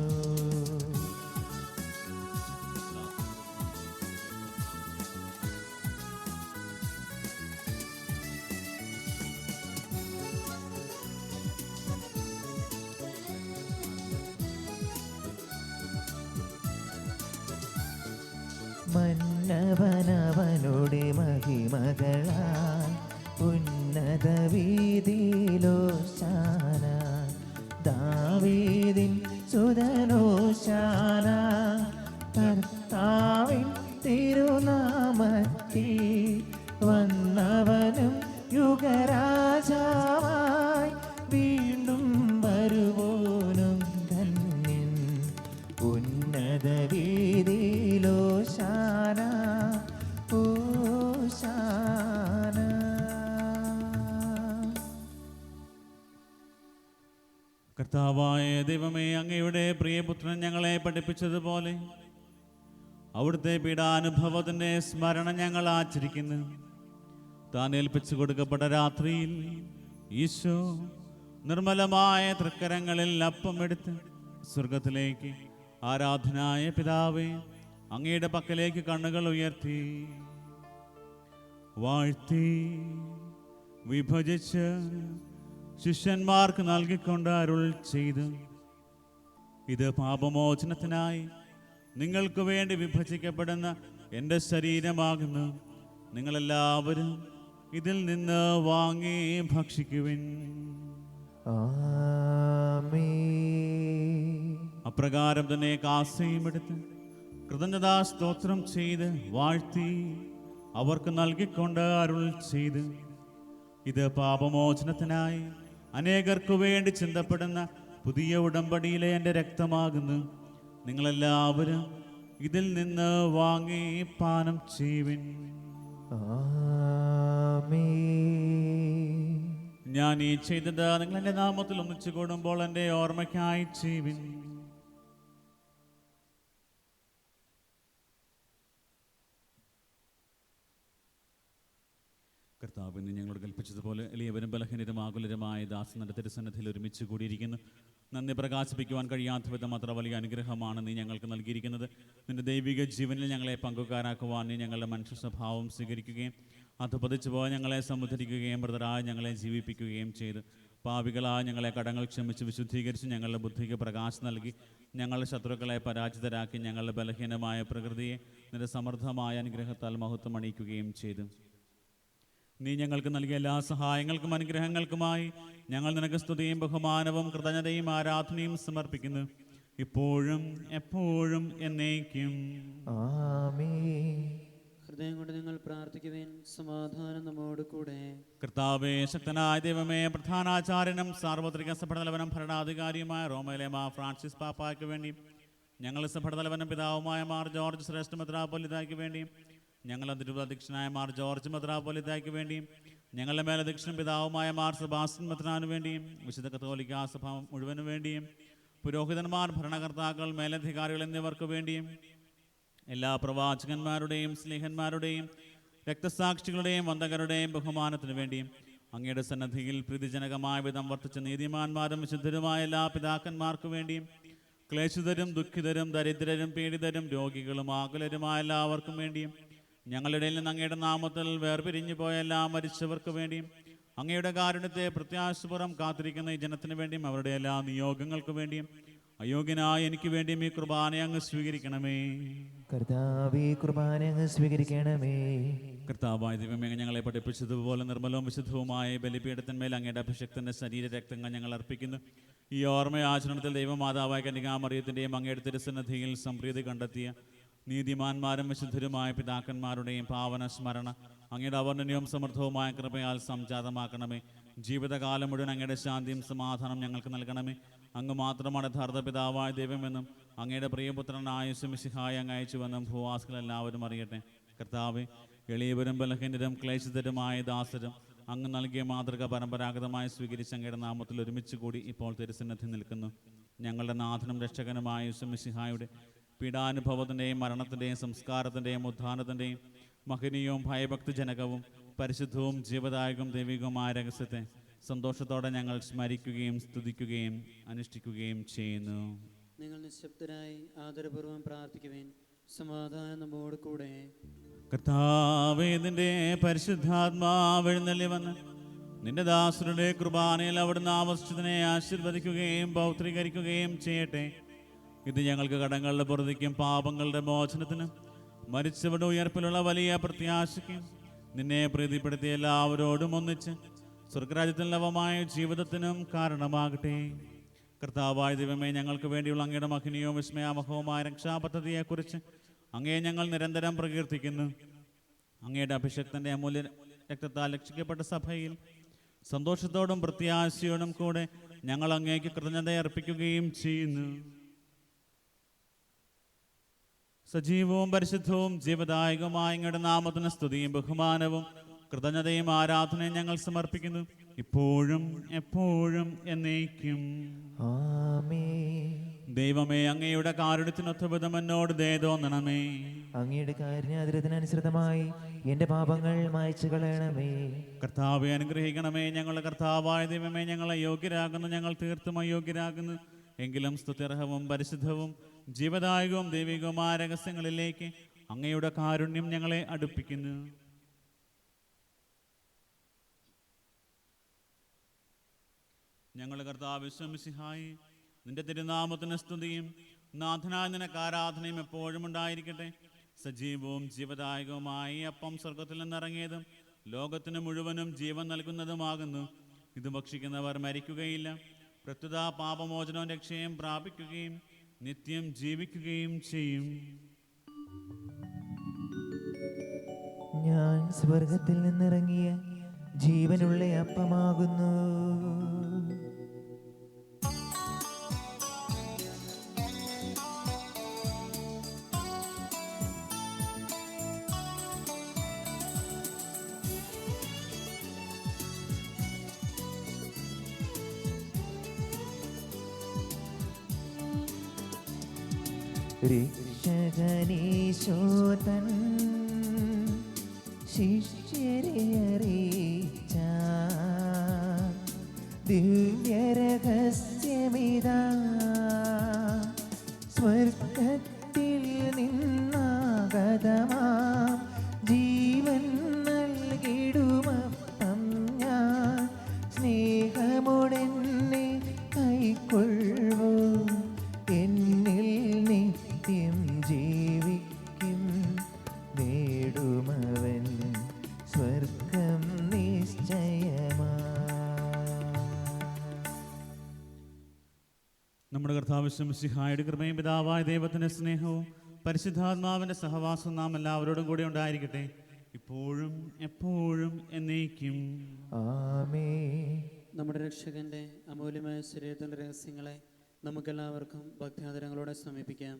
മന്നവനവനുടെ മഹിമകളാൽ ഉന്നത വീതിയിലോശാന, ദാവീദിൻ സുതനോശാന, കർത്താവിൻ തിരുനാമത്തിൽ വന്നവനും യുഗരാജാവായി വീണ്ടും വരുവോനും ധന്യൻ. ഉന്നത വീതിയിലോശാന, ഓശാന. കർത്താവായ ദൈവമേ, അങ്ങയുടെ പ്രിയപുത്രൻ ഞങ്ങളെ പഠിപ്പിച്ചതുപോലെ അവിടുത്തെ പീഡാനുഭവത്തിൻ്റെ സ്മരണ ഞങ്ങൾ ആചരിക്കുന്നു. താൻ ഏൽപ്പിച്ചു കൊടുക്കപ്പെട്ട രാത്രിയിൽ ഈശോ നിർമ്മലമായ തൃക്കരങ്ങളിൽ അപ്പം എടുത്ത് സ്വർഗത്തിലേക്ക് ആരാധനായ പിതാവേ അങ്ങയുടെ പക്കലേക്ക് കണ്ണുകൾ ഉയർത്തി വാഴ്ത്തി വിഭജിച്ച് ശിഷ്യന്മാർക്ക് നൽകിക്കൊണ്ട് അരുൾ ചെയ്തു, ഇത് പാപമോചനത്തിനായി നിങ്ങൾക്ക് വേണ്ടി വിഭജിക്കപ്പെടുന്ന എൻ്റെ ശരീരമാകുന്നു. നിങ്ങളെല്ലാവരും ഇതിൽ നിന്ന് വാങ്ങി ഭക്ഷിക്കുവിൻ. അപ്രകാരം തന്നെ കാസയും എടുത്ത് കൃതജ്ഞതാ സ്തോത്രം ചെയ്ത് വാഴ്ത്തി അവർക്ക് നൽകിക്കൊണ്ട് അരുൾ ചെയ്ത്, ഇത് പാപമോചനത്തിനായി അനേകർക്കു വേണ്ടി ചിന്തപ്പെടുന്ന പുതിയ ഉടമ്പടിയിലെ എൻ്റെ രക്തമാകുന്നു. നിങ്ങളെല്ലാവരും ഇതിൽ നിന്ന് വാങ്ങി പാനം ചെയ്യുവിൻ. ഞാൻ ഈ ചെയ്തത് നിങ്ങൾ എൻ്റെ നാമത്തിൽ ഒന്നിച്ചു കൂടുമ്പോൾ എൻ്റെ ഓർമ്മയ്ക്കായി ചെയ്യുവിൻ. കർത്താവിന് ഞങ്ങളോട് കൽപ്പിച്ചതുപോലെ എളിയവരും ബലഹീനരും ആകുലരുമായ ദാസന്റെ തിരുസന്നിധിയിൽ ഒരുമിച്ച് കൂടിയിരിക്കുന്നു. നന്ദി പ്രകാശിപ്പിക്കുവാൻ കഴിയാത്ത വിധം അത്ര വലിയ അനുഗ്രഹമാണ് നീ ഞങ്ങൾക്ക് നൽകിയിരിക്കുന്നത്. നിന്റെ ദൈവിക ജീവനിൽ ഞങ്ങളെ പങ്കുകാരാക്കുവാൻ നീ ഞങ്ങളുടെ മനുഷ്യ സ്വഭാവം സ്വീകരിക്കുകയും അധപതിച്ചു പോയി ഞങ്ങളെ സമുദ്ധരിക്കുകയും മൃതരായി ഞങ്ങളെ ജീവിപ്പിക്കുകയും ചെയ്ത് പാപികളായ ഞങ്ങളെ കടങ്ങൾ ക്ഷമിച്ച് വിശുദ്ധീകരിച്ച് ഞങ്ങളുടെ ബുദ്ധിക്ക് പ്രകാശം നൽകി ഞങ്ങളുടെ ശത്രുക്കളെ പരാജിതരാക്കി ഞങ്ങളുടെ ബലഹീനമായ പ്രകൃതിയെ നിന്റെ സമൃദ്ധമായ അനുഗ്രഹത്താൽ മഹത്വം അണിയിക്കുകയും ചെയ്തു. നീ ഞങ്ങൾക്ക് നൽകിയ എല്ലാ സഹായങ്ങൾക്കും അനുഗ്രഹങ്ങൾക്കുമായി ഞങ്ങൾ നിനക്ക് സ്തുതിയും ബഹുമാനവും കൃതജ്ഞതയും ആരാധനയും സമർപ്പിക്കുന്നു, ഇപ്പോഴും എപ്പോഴും എന്നേക്കും. ഹൃദയം കൊണ്ട് നിങ്ങൾ പ്രാർത്ഥിക്കുവിൻ. സമാധാനം നമ്മോട് കൂടെ. കർത്താവേ, ശക്തനായ ദൈവമേ, പ്രധാനാചാര്യനും സാർവത്രിക സഭടതലവനും ഭരണാധികാരിയുമായ റോമയിലെ മാർ ഫ്രാൻസിസ് പാപ്പായ്ക്ക് വേണ്ടി, ഞങ്ങൾ സഭടതലവനും പിതാവുമായ മാർ ജോർജ് ശ്രേഷ്ഠ മെത്രാപ്പൊലീത്തായ്ക്ക് വേണ്ടിയും, ഞങ്ങളുടെ തിരുവധ്യക്ഷനായ മാർ ജോർജ് മെത്രാപ്പൊലീത്തായ്ക്ക് വേണ്ടിയും, ഞങ്ങളുടെ മേലധ്യക്ഷനും പിതാവുമായ മാർ സെബാസ്റ്റ്യൻ മെത്രാനു വേണ്ടിയും, വിശുദ്ധ കത്തോലിക്കാ സഭ മുഴുവനു വേണ്ടിയും, പുരോഹിതന്മാർ, ഭരണകർത്താക്കൾ, മേലധികാരികൾ എന്നിവർക്ക് വേണ്ടിയും, എല്ലാ പ്രവാചകന്മാരുടെയും സ്നേഹന്മാരുടെയും രക്തസാക്ഷികളുടെയും വന്ദകരുടെയും ബഹുമാനത്തിനു വേണ്ടിയും, അങ്ങയുടെ സന്നദ്ധിയിൽ പ്രീതിജനകമായ വിധം വർത്തിച്ച നീതിമാന്മാരും വിശുദ്ധരുമായ എല്ലാ പിതാക്കന്മാർക്കു വേണ്ടിയും, ക്ലേശിതരും ദുഃഖിതരും ദരിദ്രരും പീഡിതരും രോഗികളും ആകുലരുമായ എല്ലാവർക്കും വേണ്ടിയും, ഞങ്ങളുടെ ഇടയിൽ നിന്ന് അങ്ങയുടെ നാമത്തിൽ വേർപിരിഞ്ഞു പോയ എല്ലാ മരിച്ചവർക്ക് വേണ്ടിയും, അങ്ങയുടെ കാരുണ്യത്തെ പ്രത്യാശപുറം കാത്തിരിക്കുന്ന ഈ ജനത്തിന് വേണ്ടിയും, അവരുടെ എല്ലാ നിയോഗങ്ങൾക്ക് വേണ്ടിയും, അയോഗ്യനായ എനിക്ക് വേണ്ടിയും ഈ കുർബാന അങ്ങ് സ്വീകരിക്കണമേ. കർത്താവേ, കുർബാന അങ്ങ് സ്വീകരിക്കണമേ. കർത്താവായ ദൈവമേ, ഞങ്ങളെ പഠിപ്പിച്ചതുപോലെ നിർമ്മലവും വിശുദ്ധവുമായ ബലിപീഠത്തിന്മേൽ അങ്ങയുടെ അഭിഷക്തന്റെ ശരീര രക്തങ്ങൾ ഞങ്ങൾ അർപ്പിക്കുന്നു. ഈ ഓർമ്മയാചരണത്തിൽ ദൈവമാതാവായ കന്യകാമറിയത്തിൻ്റെയും അങ്ങയുടെ തിരുസന്നിധിയിൽ സംപ്രീതി കണ്ടെത്തിയ നീതിമാന്മാരും വിശുദ്ധരുമായ പിതാക്കന്മാരുടെയും പാവന സ്മരണ അങ്ങയുടെ അവർണ്ണനവും സമൃദ്ധവുമായ കൃപയാൽ സംജാതമാക്കണമേ. ജീവിതകാലം മുഴുവൻ അങ്ങയുടെ ശാന്തിയും സമാധാനം ഞങ്ങൾക്ക് നൽകണമേ. അങ്ങ് മാത്രമാണ് യഥാർത്ഥ പിതാവായ ദൈവമെന്നും അങ്ങയുടെ പ്രിയപുത്രനായ മിശിഹായെ അങ്ങ് അയച്ചുവെന്നും ഭൂവാസികൾ എല്ലാവരും അറിയട്ടെ. കർത്താവെ, എളിയവരും ബലഹീനരും ക്ലേശിതരുമായ ദാസരും അങ്ങ് നൽകിയ മാതൃക പരമ്പരാഗതമായി സ്വീകരിച്ച് അങ്ങയുടെ നാമത്തിൽ ഒരുമിച്ച് കൂടി ഇപ്പോൾ തിരുസന്നിധി നിൽക്കുന്നു. ഞങ്ങളുടെ നാഥനും രക്ഷകനുമായ യേശുമിശിഹായുടെ പീഡാനുഭവത്തിൻ്റെയും മരണത്തിൻ്റെയും സംസ്കാരത്തിൻ്റെയും ഉത്ഥാനത്തിൻ്റെയും മഹനീയവും ഭയഭക്തിജനകവും പരിശുദ്ധവും ജീവദായകവും ദൈവികവുമായ രഹസ്യത്തെ സന്തോഷത്തോടെ ഞങ്ങൾ സ്മരിക്കുകയും സ്തുതിക്കുകയും അനുഷ്ഠിക്കുകയും ചെയ്യുന്നു. നിങ്ങൾ നിശബ്ദരായി ആദരപൂർവ്വം പ്രാർത്ഥിക്കുവേൻ. സമാധാനം നമ്മോട് കൂടെ. കർത്താവേ, നിന്റെ പരിശുദ്ധാത്മാവ് എഴുന്നള്ളി വന്ന് നിന്റെ ദാസരുടെ കുർബാനയിൽ അവിടുന്ന് ആവശ്യത്തിനെ ആശീർവദിക്കുകയും പൗത്രീകരിക്കുകയും ചെയ്യട്ടെ. ഇത് ഞങ്ങൾക്ക് കടങ്ങളുടെ പൊറുതിക്കും പാപങ്ങളുടെ മോചനത്തിനും മരിച്ചവരുടെ ഉയർപ്പിലുള്ള വലിയ പ്രത്യാശയ്ക്കും നിന്നെ പ്രീതിപ്പെടുത്തിയ എല്ലാവരോടും ഒന്നിച്ച് സ്വർഗരാജ്യത്തിൽ നവമായ ജീവിതത്തിനും കാരണമാകട്ടെ. കർത്താവായ ദൈവമേ, ഞങ്ങൾക്ക് വേണ്ടിയുള്ള അങ്ങയുടെ മഹനീയവും വിസ്മയാമഹവുമായ രക്ഷാപദ്ധതിയെക്കുറിച്ച് അങ്ങയെ ഞങ്ങൾ നിരന്തരം പ്രകീർത്തിക്കുന്നു. അങ്ങയുടെ അഭിഷക്തന്റെ അമൂല്യ രക്തത്താൽ രക്ഷിക്കപ്പെട്ട സഭയിൽ സന്തോഷത്തോടും പ്രത്യാശയോടും കൂടെ ഞങ്ങൾ അങ്ങേക്ക് കൃതജ്ഞത അർപ്പിക്കുകയും ചെയ്യുന്നു. സജീവവും പരിശുദ്ധവും ജീവദായകവുമായ അങ്ങയുടെ നാമത്തിന് സ്തുതിയും ബഹുമാനവും കൃതജ്ഞതയും ആരാധനയും ഞങ്ങൾ സമർപ്പിക്കുന്നു, ഇപ്പോഴും എപ്പോഴും എന്നേക്കും. ആമേൻ. ദൈവമേ, അങ്ങയുടെ കാരുണ്യത്തിനൊത്ത വിധം എന്നോട് ദയ തോന്നണമേ. അങ്ങയുടെ കാരുണ്യാതിരത്തിനനുസൃതമായി എന്റെ പാപങ്ങൾ മായ്ച്ചു കളയണമേ. കർത്താവെ, അനുഗ്രഹിക്കണമേ. ഞങ്ങളുടെ കർത്താവായ ദൈവമേ, ഞങ്ങൾ അയോഗ്യരാകുന്നു, ഞങ്ങൾ തീർത്തും അയോഗ്യരാകുന്നു. എങ്കിലും സ്തുത്യർഹവും പരിശുദ്ധവും ജീവദായകവും ദൈവികവുമായ രഹസ്യങ്ങളിലേക്ക് അങ്ങയുടെ കാരുണ്യം ഞങ്ങളെ അടുപ്പിക്കുന്നു. ഞങ്ങളുടെ കർത്താവ് യേശുമിശിഹായി, നിന്റെ തിരുനാമത്തിന് സ്തുതിയും നാഥനായ നിനക്ക് ആരാധനയും എപ്പോഴും ഉണ്ടായിരിക്കട്ടെ. സജീവവും ജീവദായകവുമായി അപ്പം സ്വർഗത്തിൽ നിന്നിറങ്ങിയതും ലോകത്തിന് മുഴുവനും ജീവൻ നൽകുന്നതുമാകുന്നു. ഇത് ഭക്ഷിക്കുന്നവർ മരിക്കുകയില്ല, പ്രത്യുത പാപമോചനവും രക്ഷയും പ്രാപിക്കുകയും നിത്യം ജീവിക്കുകയും ചെയ്യും. ഞാൻ സ്വർഗത്തിൽ നിന്നിറങ്ങിയ ജീവനുള്ള അപ്പമാകുന്നു. രക്ഷകനീശോതൻ ശിഷ്യരെ അറിയിച്ച ദിവ്യരഹസ്യമിതാ, സ്വർഗത്തിൽ നിന്നാഗതമാം ജീവൻ നൽകിടുമപ്പം ഞാൻ സ്നേഹമുടെന്നെ കൈക്കൊള്ളൂ. എന്നിൽ നിത്യം ജീവിക്കും, നേടുമവൻ സ്വർഗം നിശ്ചയമാ. നമ്മുടെ കർത്താവ് യേശുമിശിഹായുടെ കൃപയും പിതാവായ ദൈവത്തിന്റെ സ്നേഹവും പരിശുദ്ധാത്മാവിന്റെ സഹവാസം നാം എല്ലാവരോടും കൂടി ഉണ്ടായിരിക്കട്ടെ, ഇപ്പോഴും എപ്പോഴും എന്നേക്കും. ആമേൻ. നമ്മുടെ രക്ഷകന്റെ അമൂല്യമായ ശരീരത്തിൻ്റെ രഹസ്യങ്ങളെ നമുക്കെല്ലാവർക്കും ഭക്തിയാദരങ്ങളോടെ സമീപിക്കാം.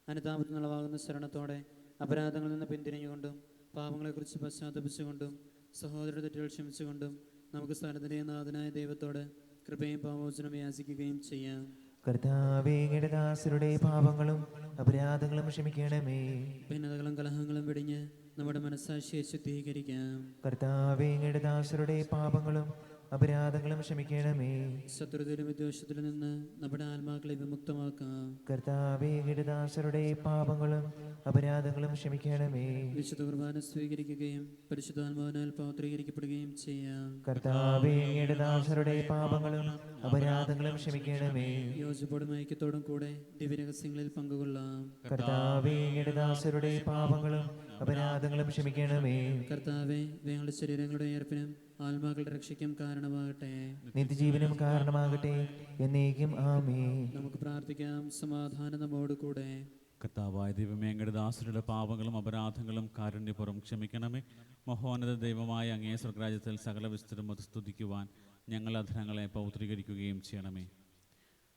അനുതാപത്തിൽ നിളവാകുന്ന ശരണത്തോടെ അപരാധങ്ങളിൽ നിന്ന് പിന്തിരിഞ്ഞുകൊണ്ടും പാപങ്ങളെക്കുറിച്ച് പശ്ചാത്തപിച്ചുകൊണ്ടും സഹോദരരുടെ തെറ്റുകൾ ക്ഷമിച്ചുകൊണ്ടും നമുക്ക് സ്ഥലത്തിൻ്റെ നാഥനായ ദൈവത്തോട് കൃപയും പാപമോചനം യാചിക്കുകയും ചെയ്യാം. കർത്താവേ, അങ്ങയുടെ ദാസരുടെ പാപങ്ങളും അപരാധങ്ങളും ക്ഷമിക്കണമേ. ഭിന്നതകളും കലഹങ്ങളും വെടിഞ്ഞ് നമ്മുടെ മനസ്സാക്ഷിയെ ശുദ്ധീകരിക്കാം. കർത്താവേ, അങ്ങയുടെ ദാസരുടെ പാപങ്ങളും അപരാധങ്ങളും ക്ഷമിക്കണമേ. ശത്രുതയിലും വിദ്വേഷത്തിലും നിന്ന് നമ്മുടെ ആത്മാക്കളെ വിമുക്തമാക്കാം. കർത്താവേ, അങ്ങയുടെ ദാസരുടെ പാപങ്ങളും അപരാധങ്ങളും ക്ഷമിക്കണമേ. വിശുദ്ധ കുർബാന സ്വീകരിക്കുകയും പരിശുദ്ധാത്മാവിനാൽ പൗത്രീകരിക്കപ്പെടുകയും ചെയ്യാം. കർത്താവേ, അങ്ങയുടെ ദാസരുടെ പാപങ്ങളും അപരാധങ്ങളും ക്ഷമിക്കണമേ. യോജിപ്പോടും ഐക്യത്തോടും കൂടെ ദിവ്യരഹസ്യങ്ങളിൽ പങ്കുകൊള്ളാം. കർത്താവേ, അങ്ങയുടെ ദാസരുടെ പാപങ്ങളും അപരാധങ്ങളും ക്ഷമിക്കണമേ. കർത്താവെ, ഞങ്ങളുടെ ശരീരങ്ങളുടെ ഉയർപ്പിനും ആത്മാക്കളുടെ രക്ഷയ്ക്കും കാരണമാകട്ടെ. നിത്യജീവനും കാരണമാകട്ടെ, എന്നേക്കും ആമേൻ. നമുക്ക് പ്രാർത്ഥിക്കാം. സമാധാനം നമ്മോട് കൂടെ. കർത്താവായ ദൈവമേ, അങ്ങയുടെ ദാസരുടെ പാപങ്ങളും അപരാധങ്ങളും കാരുണ്യപൂർവ്വം ക്ഷമിക്കണമേ. മഹോന്നത ദൈവമായ അങ്ങേ സ്വർഗരാജ്യത്തിൽ സകല വിസ്തൃതം സ്തുതിക്കുവാൻ ഞങ്ങൾ അധരങ്ങളെ പൗത്രീകരിക്കുകയും ചെയ്യണമേ.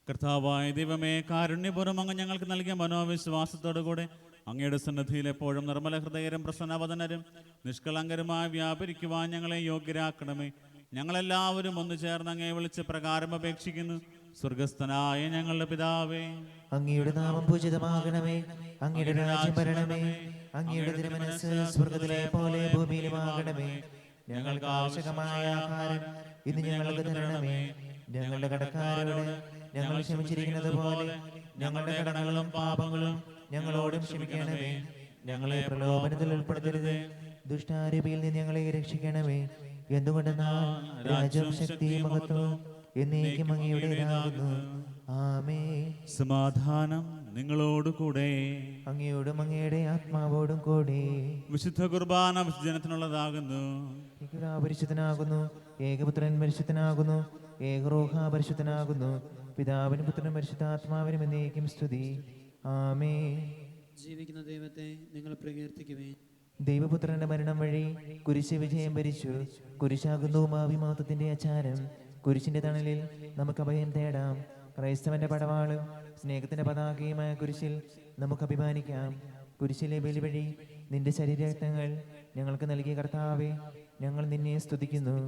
കർത്താവായ ദൈവമേ, കാരുണ്യപൂർവ്വം അങ്ങ് ഞങ്ങൾക്ക് നൽകിയ മനോവിശ്വാസത്തോടുകൂടെ അങ്ങയുടെ സന്നദ്ധിയിൽ എപ്പോഴും നിർമ്മല ഹൃദയരും പ്രസന്നവദനരും നിഷ്കളങ്കരുമായി വ്യാപരിക്കുവാൻ ഞങ്ങളെ യോഗ്യരാക്കണമേ. ഞങ്ങളെല്ലാവരും ഒന്ന് ചേർന്ന് അങ്ങയെ വിളിച്ച് പ്രകാരം അപേക്ഷിക്കുന്നു. സ്വർഗസ്ഥനായ ഞങ്ങളുടെ പിതാവേ, അങ്ങയുടെ നാമം പൂജിതമാകണമേ. അങ്ങയുടെ രാജ്യം വരണമേ. അങ്ങയുടെ തിരുമനസ്സ് സ്വർഗത്തിലെ പോലെ ഭൂമിയിലുമാകണമേ. ഞങ്ങൾക്ക് ആവശ്യമായ ആഹാരം ഇന്ന് ഞങ്ങൾക്ക് തരണമേ. ഞങ്ങളുടെ കടക്കാരോട് ഞങ്ങൾ ക്ഷമിച്ചിരിക്കുന്നത് പോലെ ഞങ്ങളുടെ കടങ്ങളും പാപങ്ങളും ഞങ്ങളോടും ക്ഷമിക്കണമേ. ഞങ്ങളെ പ്രലോഭനത്തിൽ ഉൾപ്പെടുത്തരുത്, ദുഷ്ടാരൂപിയിൽ നിന്ന് ഞങ്ങളെ രക്ഷിക്കണമേ. എന്തുകൊണ്ടെന്നാൽ രാജ്യവും ശക്തിയും മഹത്വവും എന്നേക്കും അങ്ങയുടേതാകുന്നു. ആമേൻ. സമാധാനം നിങ്ങളോടുകൂടെ. അങ്ങയോടും അങ്ങയുടെ ആത്മാവോടും കൂടി. വിശുദ്ധ കുർബാന വിസർജനത്തിനുള്ളതാകുന്നു. പരിശുദ്ധനാകുന്നു, ഏകപുത്രൻ പരിശുദ്ധനാകുന്നു, ഏകറൂഹ പരിശുദ്ധനാകുന്നു. പിതാവിനും പുത്രനും പരിശുദ്ധാത്മാവിനും എന്നേക്കും സ്തുതി. ആമേൻ. ജീവിക്കുന്ന ദൈവത്തെ നിങ്ങൾ പ്രകീർത്തിക്കുവേൻ. ദൈവപുത്രന്റെ മരണം വഴി കുരിശ് വിജയം ഭരിച്ചു. കുരിശാകുന്നു മാവിമാത്തത്തിന്റെ ആചാരം. കുരിശിന്റെ തണലിൽ നമുക്ക് അഭയം തേടാം. ക്രൈസ്തവന്റെ പടവാളും സ്നേഹത്തിന്റെ പതാകയുമായ കുരിശിൽ നമുക്ക് അഭിമാനിക്കാം. കുരിശിലെ ബലി വഴി നിന്റെ ശരീരരക്തങ്ങൾ ഞങ്ങൾക്ക് നൽകിയ കർത്താവേ, ഞങ്ങൾ നിന്നെ സ്തുതിക്കുന്നു.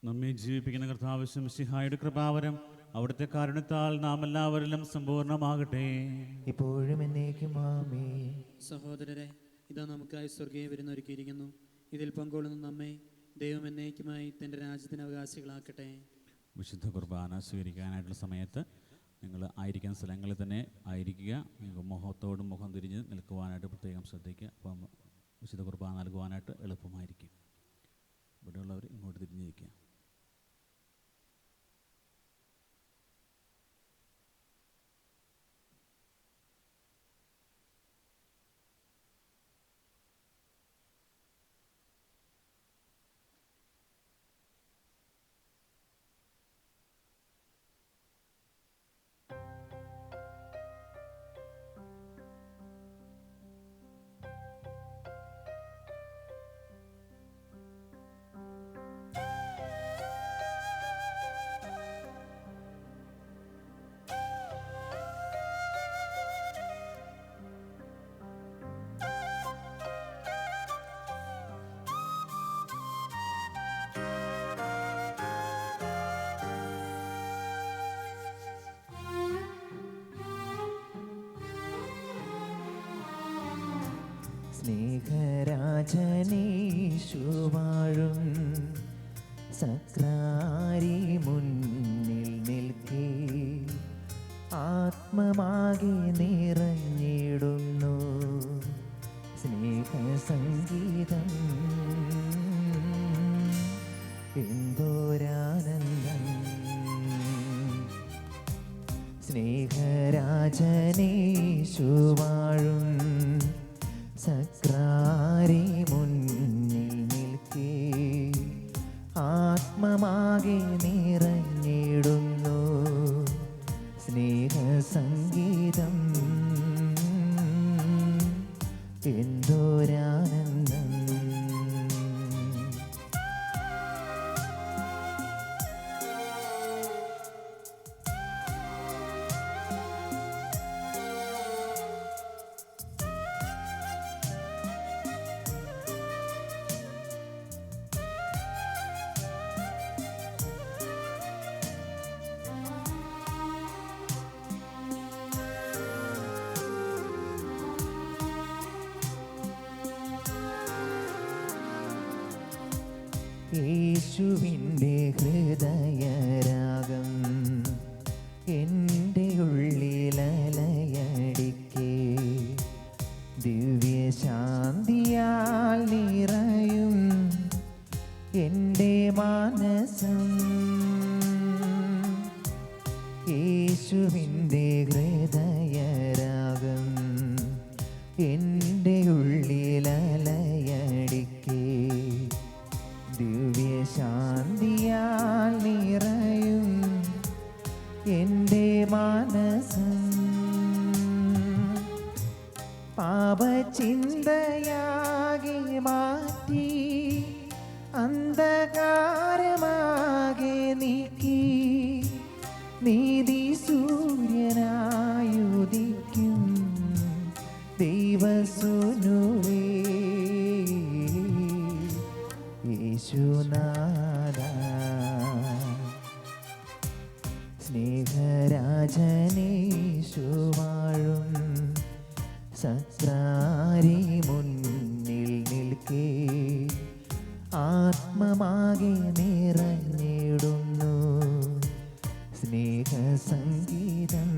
നമ്മെ ജീവിപ്പിക്കുന്ന കർത്താവ് മിശിഹായുടെ കൃപാവരം അവിടുത്തെ കാരുണ്യത്താൽ നാം എല്ലാവരിലും സമ്പൂർണ്ണമാകട്ടെ. ഇപ്പോഴും എന്നേക്കും ആമേൻ. സഹോദരരെ, ഇതാ നമുക്കായി സ്വർഗീയ വിരുന്നൊരുക്കിയിരിക്കുന്നു. ഇതിൽ പങ്കുകൊള്ളുന്ന നമ്മെ ദൈവം എന്നേക്കുമായി തൻ്റെ രാജ്യത്തിന് അവകാശികളാക്കട്ടെ. വിശുദ്ധ കുർബാന സ്വീകരിക്കാനായിട്ടുള്ള സമയത്ത് നിങ്ങൾ ആയിരിക്കുന്ന സ്ഥലങ്ങളിൽ തന്നെ ആയിരിക്കുക. നിങ്ങൾ മുഖത്തോടും മുഖം തിരിഞ്ഞ് നിൽക്കുവാനായിട്ട് പ്രത്യേകം ശ്രദ്ധിക്കുക. അപ്പം വിശുദ്ധ കുർബാന നൽകുവാനായിട്ട് എളുപ്പമായിരിക്കും. ഇവിടെയുള്ളവർ ഇങ്ങോട്ട് തിരിഞ്ഞിരിക്കുക. സ്നേഹരാജനീശുവാഴും സക്രാരി മുന്നിൽ നിൽക്കേ ആത്മമാകെ നിറഞ്ഞിടുന്നു സ്നേഹസംഗീതം. എന്തോരാനന്ദം! സ്നേഹരാജനീശുവാഴും സക്രാരി മുന്നിൽ നിൽക്കേ ആത്മമാകെ നിറഞ്ഞിടുന്നു സ്നേഹസംഗീതം. എന്തോരാനന്ദം! യേശുവിൻ്റെ ഹൃദയരാഗം എൻ്റെ ഉള്ളിലലയടിക്കേ ദിവ്യശാന്തിയാൽ നിറയും എൻ്റെ മാനസം. യേശുവിൻ്റെ ഹൃദയരാഗം എൻ്റെ ഉള്ളിലലയടിക്കേ ദിവ്യശാന്തിയാൽ നിറയും എൻ്റെ മാനസം. പാപചിന്തയാകെ മാറ്റി അന്ധകാരമാകെ നീക്കി നീതി സൂര്യനായുദിക്കും രാജനേശു വാഴും സക്രാരി മുന്നിൽ നിൽക്കേ ആത്മമാകെ നിറഞ്ഞിടുന്നു സ്നേഹസംഗീതം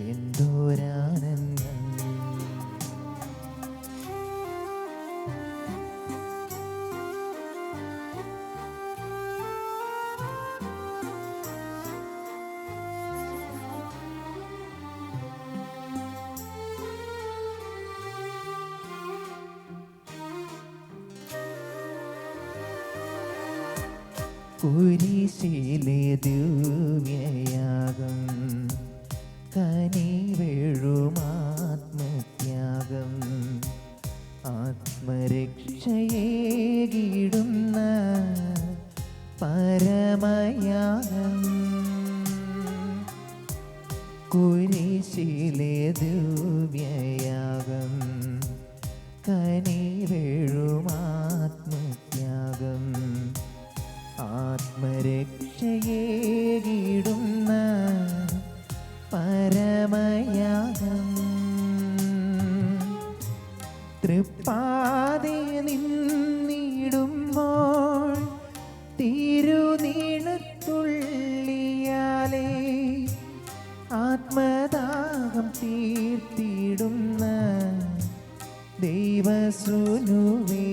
എന്തോരാനന്ദം. കുരിശിലെ ദിവ്യയാഗം കനിവെഴുമാത്മത്യാഗം ആത്മരക്ഷയേകിടുന്ന പരമയാഗം. കുരിശിലെ ദിവ്യയാഗം കനിവെഴുമാത്മത്യാഗം ആത്മരക്ഷയേകിടുന്ന പരമയാഗം. തൃപ്പാതെ നിന്നിടുമ്പോൾ തിരുനീളത്തുള്ളിയാലേ ആത്മദാഹം തീർത്തിടുന്ന ദൈവസുനുവേ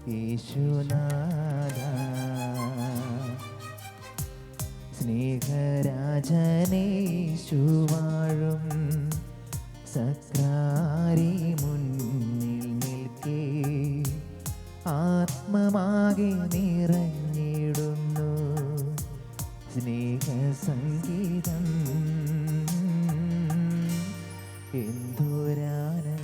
യേശുനാഥ സ്നേഹരാജനേശു വാഴും സക്രാരി മുന്നിൽ നിൽക്കേ ആത്മമാകെ നിറഞ്ഞിടുന്നു സ്നേഹസംഗീതം എന്തോരാനന്ദം.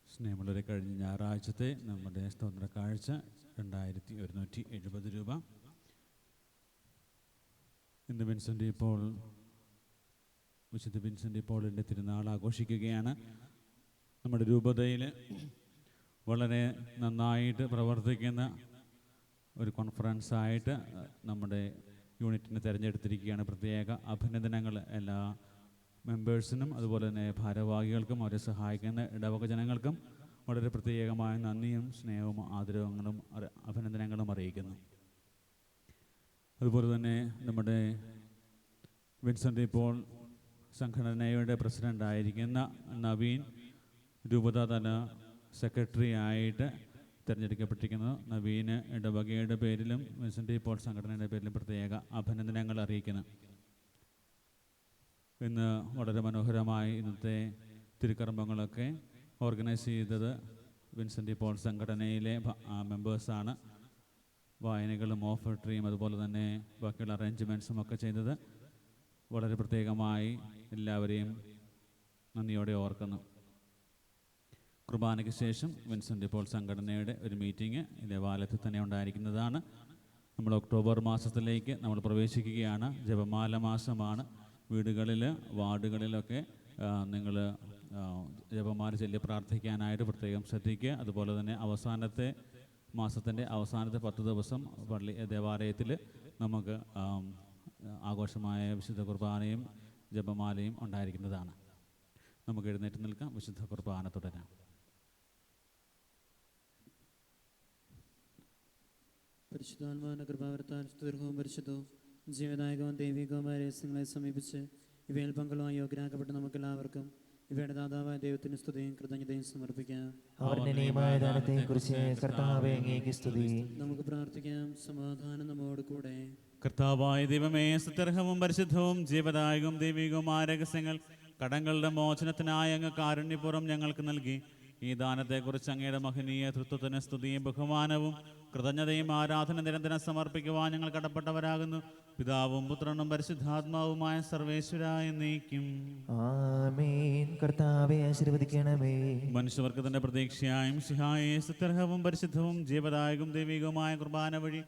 സ്നേഹമുള്ളവരെ, കഴിഞ്ഞ ഞായറാഴ്ചത്തെ നമ്മുടെ സ്തോത്ര കാഴ്ച 2170 രൂപ. ഇന്ന് വിൻസെൻ്റ് ഇപ്പോൾ വിശുദ്ധ വിൻസെൻ്റ് പോളിൻ്റെ തിരുനാൾ ആഘോഷിക്കുകയാണ്. നമ്മുടെ രൂപതയിൽ വളരെ നന്നായിട്ട് പ്രവർത്തിക്കുന്ന ഒരു കോൺഫറൻസായിട്ട് നമ്മുടെ യൂണിറ്റിനെ തിരഞ്ഞെടുത്തിരിക്കുകയാണ്. പ്രത്യേക അഭിനന്ദനങ്ങൾ എല്ലാ മെമ്പേഴ്സിനും അതുപോലെ തന്നെ ഭാരവാഹികൾക്കും അവരെ സഹായിക്കുന്ന ഇടവക ജനങ്ങൾക്കും വളരെ പ്രത്യേകമായ നന്ദിയും സ്നേഹവും ആദരവങ്ങളും അഭിനന്ദനങ്ങളും അറിയിക്കുന്നു. അതുപോലെ തന്നെ നമ്മുടെ വിൻസെൻ്റ് പോൾ സംഘടനയുടെ പ്രസിഡൻ്റായിരിക്കുന്ന നവീൻ രൂപതാതല സെക്രട്ടറി ആയിട്ട് തിരഞ്ഞെടുക്കപ്പെട്ടിരിക്കുന്നു. നവീന് ഇടവകയുടെ പേരിലും വിൻസെൻ്റ് പോൾ സംഘടനയുടെ പേരിലും പ്രത്യേക അഭിനന്ദനങ്ങൾ അറിയിക്കുന്നു. ഇന്ന് വളരെ മനോഹരമായി ഇന്നത്തെ തിരുക്കർമ്മങ്ങളൊക്കെ ഓർഗനൈസ് ചെയ്തത് വിൻസെൻ്റ് പോൾ സംഘടനയിലെ മെമ്പേഴ്സാണ്. വായനകളും ഓഫർട്ടറിയും അതുപോലെ തന്നെ ബാക്കിയുള്ള അറേഞ്ച്മെൻറ്റ്സും ഒക്കെ ചെയ്തത് വളരെ പ്രത്യേകമായി എല്ലാവരെയും നന്ദിയോടെ ഓർക്കുന്നു. കുർബാനയ്ക്ക് ശേഷം വിൻസെൻ്റ് പോൾ സംഘടനയുടെ ഒരു മീറ്റിംഗ് ദേവാലയത്തിൽ തന്നെ ഉണ്ടായിരിക്കുന്നതാണ്. നമ്മൾ ഒക്ടോബർ മാസത്തിലേക്ക് നമ്മൾ പ്രവേശിക്കുകയാണ്. ജപമാല മാസമാണ്. വീടുകളിൽ വാർഡുകളിലൊക്കെ നിങ്ങൾ ജപമാല ചൊല്ലി പ്രാർത്ഥിക്കാനായിട്ട് പ്രത്യേകം ശ്രദ്ധിക്കുക. അതുപോലെ തന്നെ മാസത്തിൻ്റെ അവസാനത്തെ 10 ദിവസം ദേവാലയത്തിൽ നമുക്ക് ആഘോഷമായ വിശുദ്ധ കുർബാനയും ജപമാലയും ഉണ്ടായിരിക്കുന്നതാണ്. നമുക്ക് എഴുന്നേറ്റ് നിൽക്കാം. വിശുദ്ധ കുർബാന തുടരാം. പരിശുദ്ധാത്മാവിന്റെ കൃപാവരത്താൽ സ്തുതിർഹവും പരിശുദ്ധവും ജീവദായകവും ദൈവികവുമായ രഹസ്യങ്ങളെ സമീപിച്ച് ഇവയിൽ പങ്കുള്ളതായി യോഗ്യരാക്കപ്പെട്ട നമുക്കെല്ലാവർക്കും ഇവയുടെ ദാതാവായ ദൈവത്തിന് സ്തുതിയും കൃതജ്ഞതയും സമർപ്പിക്കാം. നമുക്ക് പ്രാർത്ഥിക്കാം. സമാധാനം നമ്മോട് കൂടെ. കർത്താവായ ദൈവമേ, സ്തുത്യർഹവും പരിശുദ്ധവും ജീവദായകവും ദൈവികവുമായ രഹസ്യങ്ങൾ കടങ്ങളുടെ മോചനത്തിനായി അങ്ങ് കാരുണ്യപൂർവ്വം ഞങ്ങൾക്ക് നൽകി. ഈ ദാനത്തെക്കുറിച്ച് അങ്ങയുടെ മഹനീയ തൃത്വത്തിന് സ്തുതിയും ബഹുമാനവും കൃതജ്ഞതയും ആരാധന നിരന്തരം സമർപ്പിക്കുവാൻ ഞങ്ങൾ കടപ്പെട്ടവരാകുന്നു. പിതാവും പുത്രനും പരിശുദ്ധാത്മാവുമായ സർവേശ്വരായ എന്നേക്കും ആമേൻ. കർത്താവേ ആശീർവദിക്കണമേ. മനുഷ്യവർഗത്തിന്റെ പ്രതീക്ഷയായും സിഹായെ സ്തുത്യർഹവും പരിശുദ്ധവും ജീവദായകവും ദൈവികവുമായ കുർബാന വഴി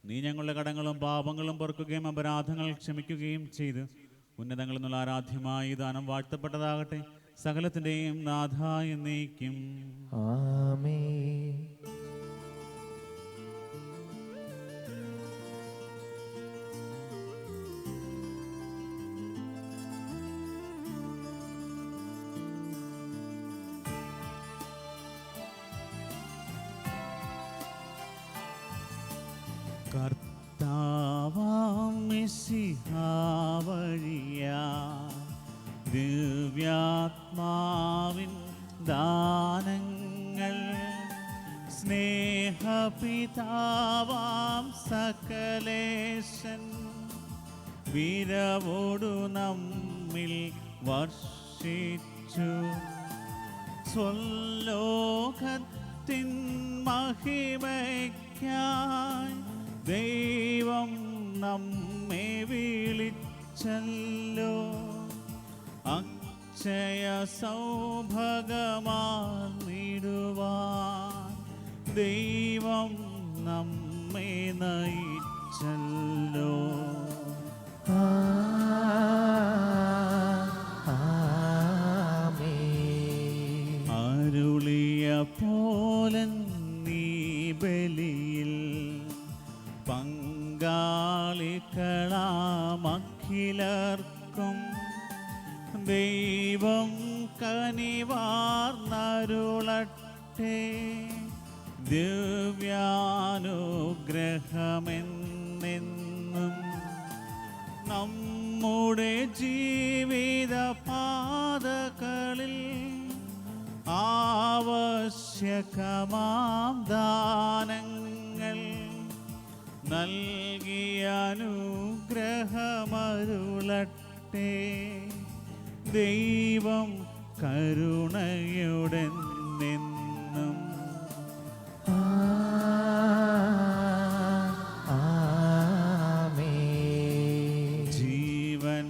നീ ഞങ്ങളുടെ കടങ്ങളും പാപങ്ങളും പൊറുക്കുകയും അപരാധങ്ങൾ ക്ഷമിക്കുകയും ചെയ്ത് ഉന്നതങ്ങളിൽ നിന്നുള്ള ആരാധ്യമായി ദാനം വാഴ്ത്തപ്പെട്ടതാകട്ടെ. സകലത്തിൻ്റെയും നാഥ എന്നേക്കും. ആമേൻ. കർത്താവാം മിശിഹാ വഴിയായി ദിവ്യാത്മാവിൻ ദാനങ്ങൾ സ്നേഹപിതാവാം സകലേശൻ വിരവോടു നമ്മിൽ വർഷിച്ചു. സ്വലോകത്തിൻ മഹിമയ്ക്കായി ദൈവം നമ്മെ വിളിച്ചല്ലോ. അക്ഷയ സൗഭഗമാർന്നിടുവാൻ ദൈവം നമ്മെ നയിച്ചല്ലോ. അരുളിയ പോലൻ നീ ബലിയിൽ പങ്കാളികളാമഖിലർക്കും ദൈവം കനിവാർന്നരുളട്ടെ. ദിവ്യാനുഗ്രഹമെന്നെന്നും നമ്മുടെ ജീവിത പാതകളിൽ ആവശ്യകമാം ദാനങ്ങൾ നൽകിയ അനുഗ്രഹമരുളട്ടെ. ദൈവം കരുണയുടെ നിന്നും ജീവൻ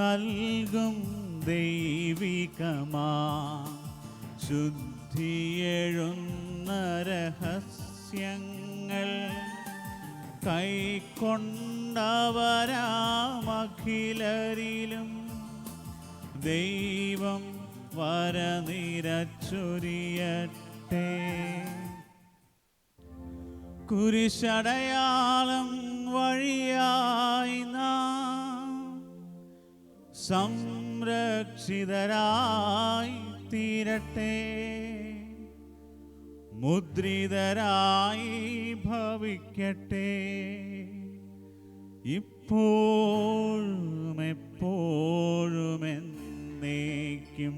നൽകും ദൈവികമാ ശുദ്ധിയെഴുന്ന രഹസ്യങ്ങൾ കൈക്കൊണ്ടവരാമഖിലരിലും ദൈവം വരനിരച്ചൊരിയട്ടെ. കുരിശടയാളം വഴിയായി നാം സംരക്ഷിതരായി തീരട്ടെ. മുദ്രിതരായി ഭവിക്കട്ടെ. ഇപ്പോഴും എപ്പോഴും എന്നേക്കും.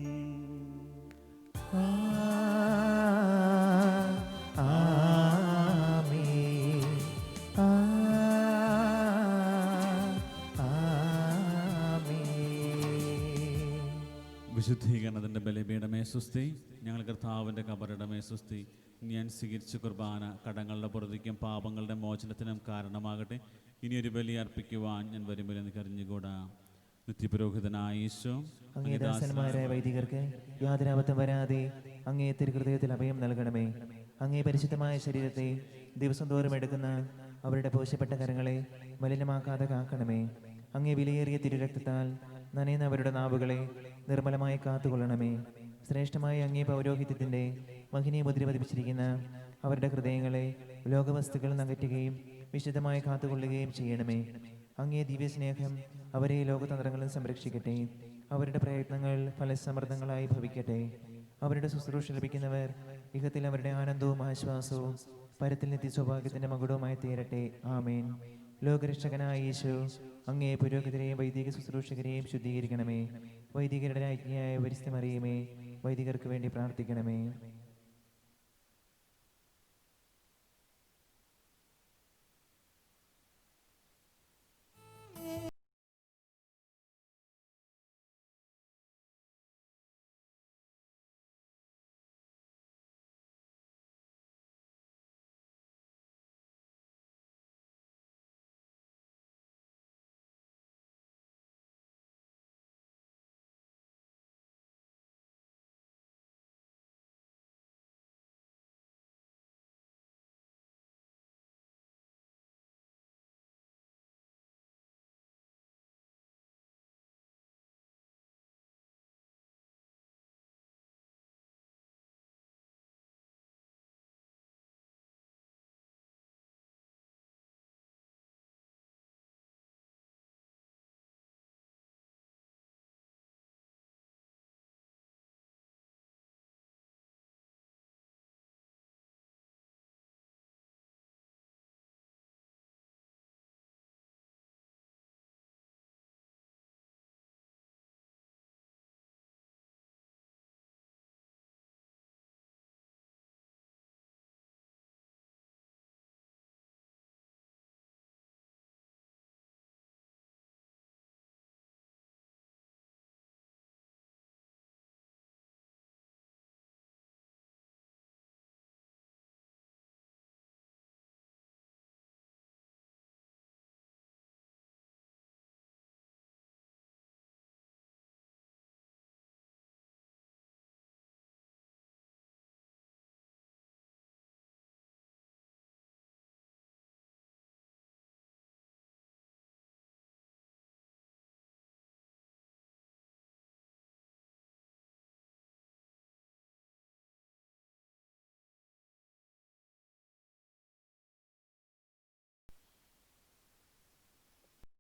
വിശുദ്ധീകരണത്തിൻ്റെ ബലിപീഠമേ സുസ്തി. ഞങ്ങൾ കർത്താവിൻ്റെ കബറിടമേ സുസ്തി. ഞാൻ സ്വീകരിച്ച കുർബാന കടങ്ങളുടെ പുറത്തേക്കും പാപങ്ങളുടെ മോചനത്തിനും കാരണമാകട്ടെ. ഇനിയൊരു ബലി അർപ്പിക്കുവാൻ ഞാൻ വരുമ്പോൾ എനിക്ക് അറിഞ്ഞുകൂടാ. നിത്യപുരോഹിതനായ ഈശോ അങ്ങേ ദാസന്മാരായ വൈദികർക്ക് യാതൊരാപത്തും വരാതെ അങ്ങേ തിരുഹൃദയത്തിൽ അഭയം നൽകണമേ. അങ്ങേ പരിശുദ്ധമായ ശരീരത്തെ ദിവസം തോറും എടുക്കുന്ന അവരുടെ പോഷപ്പെട്ട കരങ്ങളെ മലിനമാക്കാതെ കാക്കണമേ. അങ്ങേ വിലയേറിയ തിരുരക്തത്താൽ നനയുന്ന അവരുടെ നാവുകളെ നിർമ്മലമായി കാത്തുകൊള്ളണമേ. ശ്രേഷ്ഠമായ അങ്ങേ പൗരോഹിത്യത്തിൻ്റെ മഹിനെ മുദ്ര പതിപ്പിച്ചിരിക്കുന്ന അവരുടെ ഹൃദയങ്ങളെ ലോകവസ്തുക്കൾ നകറ്റുകയും വിശുദ്ധമായി കാത്തുകൊള്ളുകയും ചെയ്യണമേ. അങ്ങേ ദിവ്യസ്നേഹം അവരെ ലോകതന്ത്രങ്ങളും സംരക്ഷിക്കട്ടെ. അവരുടെ പ്രയത്നങ്ങൾ ഫലസമൃദ്ധങ്ങളായി ഭവിക്കട്ടെ. അവരുടെ ശുശ്രൂഷ ലഭിക്കുന്നവർ ഇഹത്തിൽ അവരുടെ ആനന്ദവും ആശ്വാസവും പരത്തിൽ നിത്യ സൗഭാഗ്യത്തിൻ്റെ മകുടവുമായി തീരട്ടെ. ആമേൻ. ലോകരക്ഷകനായ യേശു അങ്ങേ പുരോഹിതരെയും വൈദിക ശുശ്രൂഷകരെയും ശുദ്ധീകരിക്കണമേ. വൈദികരുടെ രാജ്ഞിയായ പരിസ്ഥിതി മറിയമേ, വൈദികർക്ക് വേണ്ടി പ്രാർത്ഥിക്കണമേ.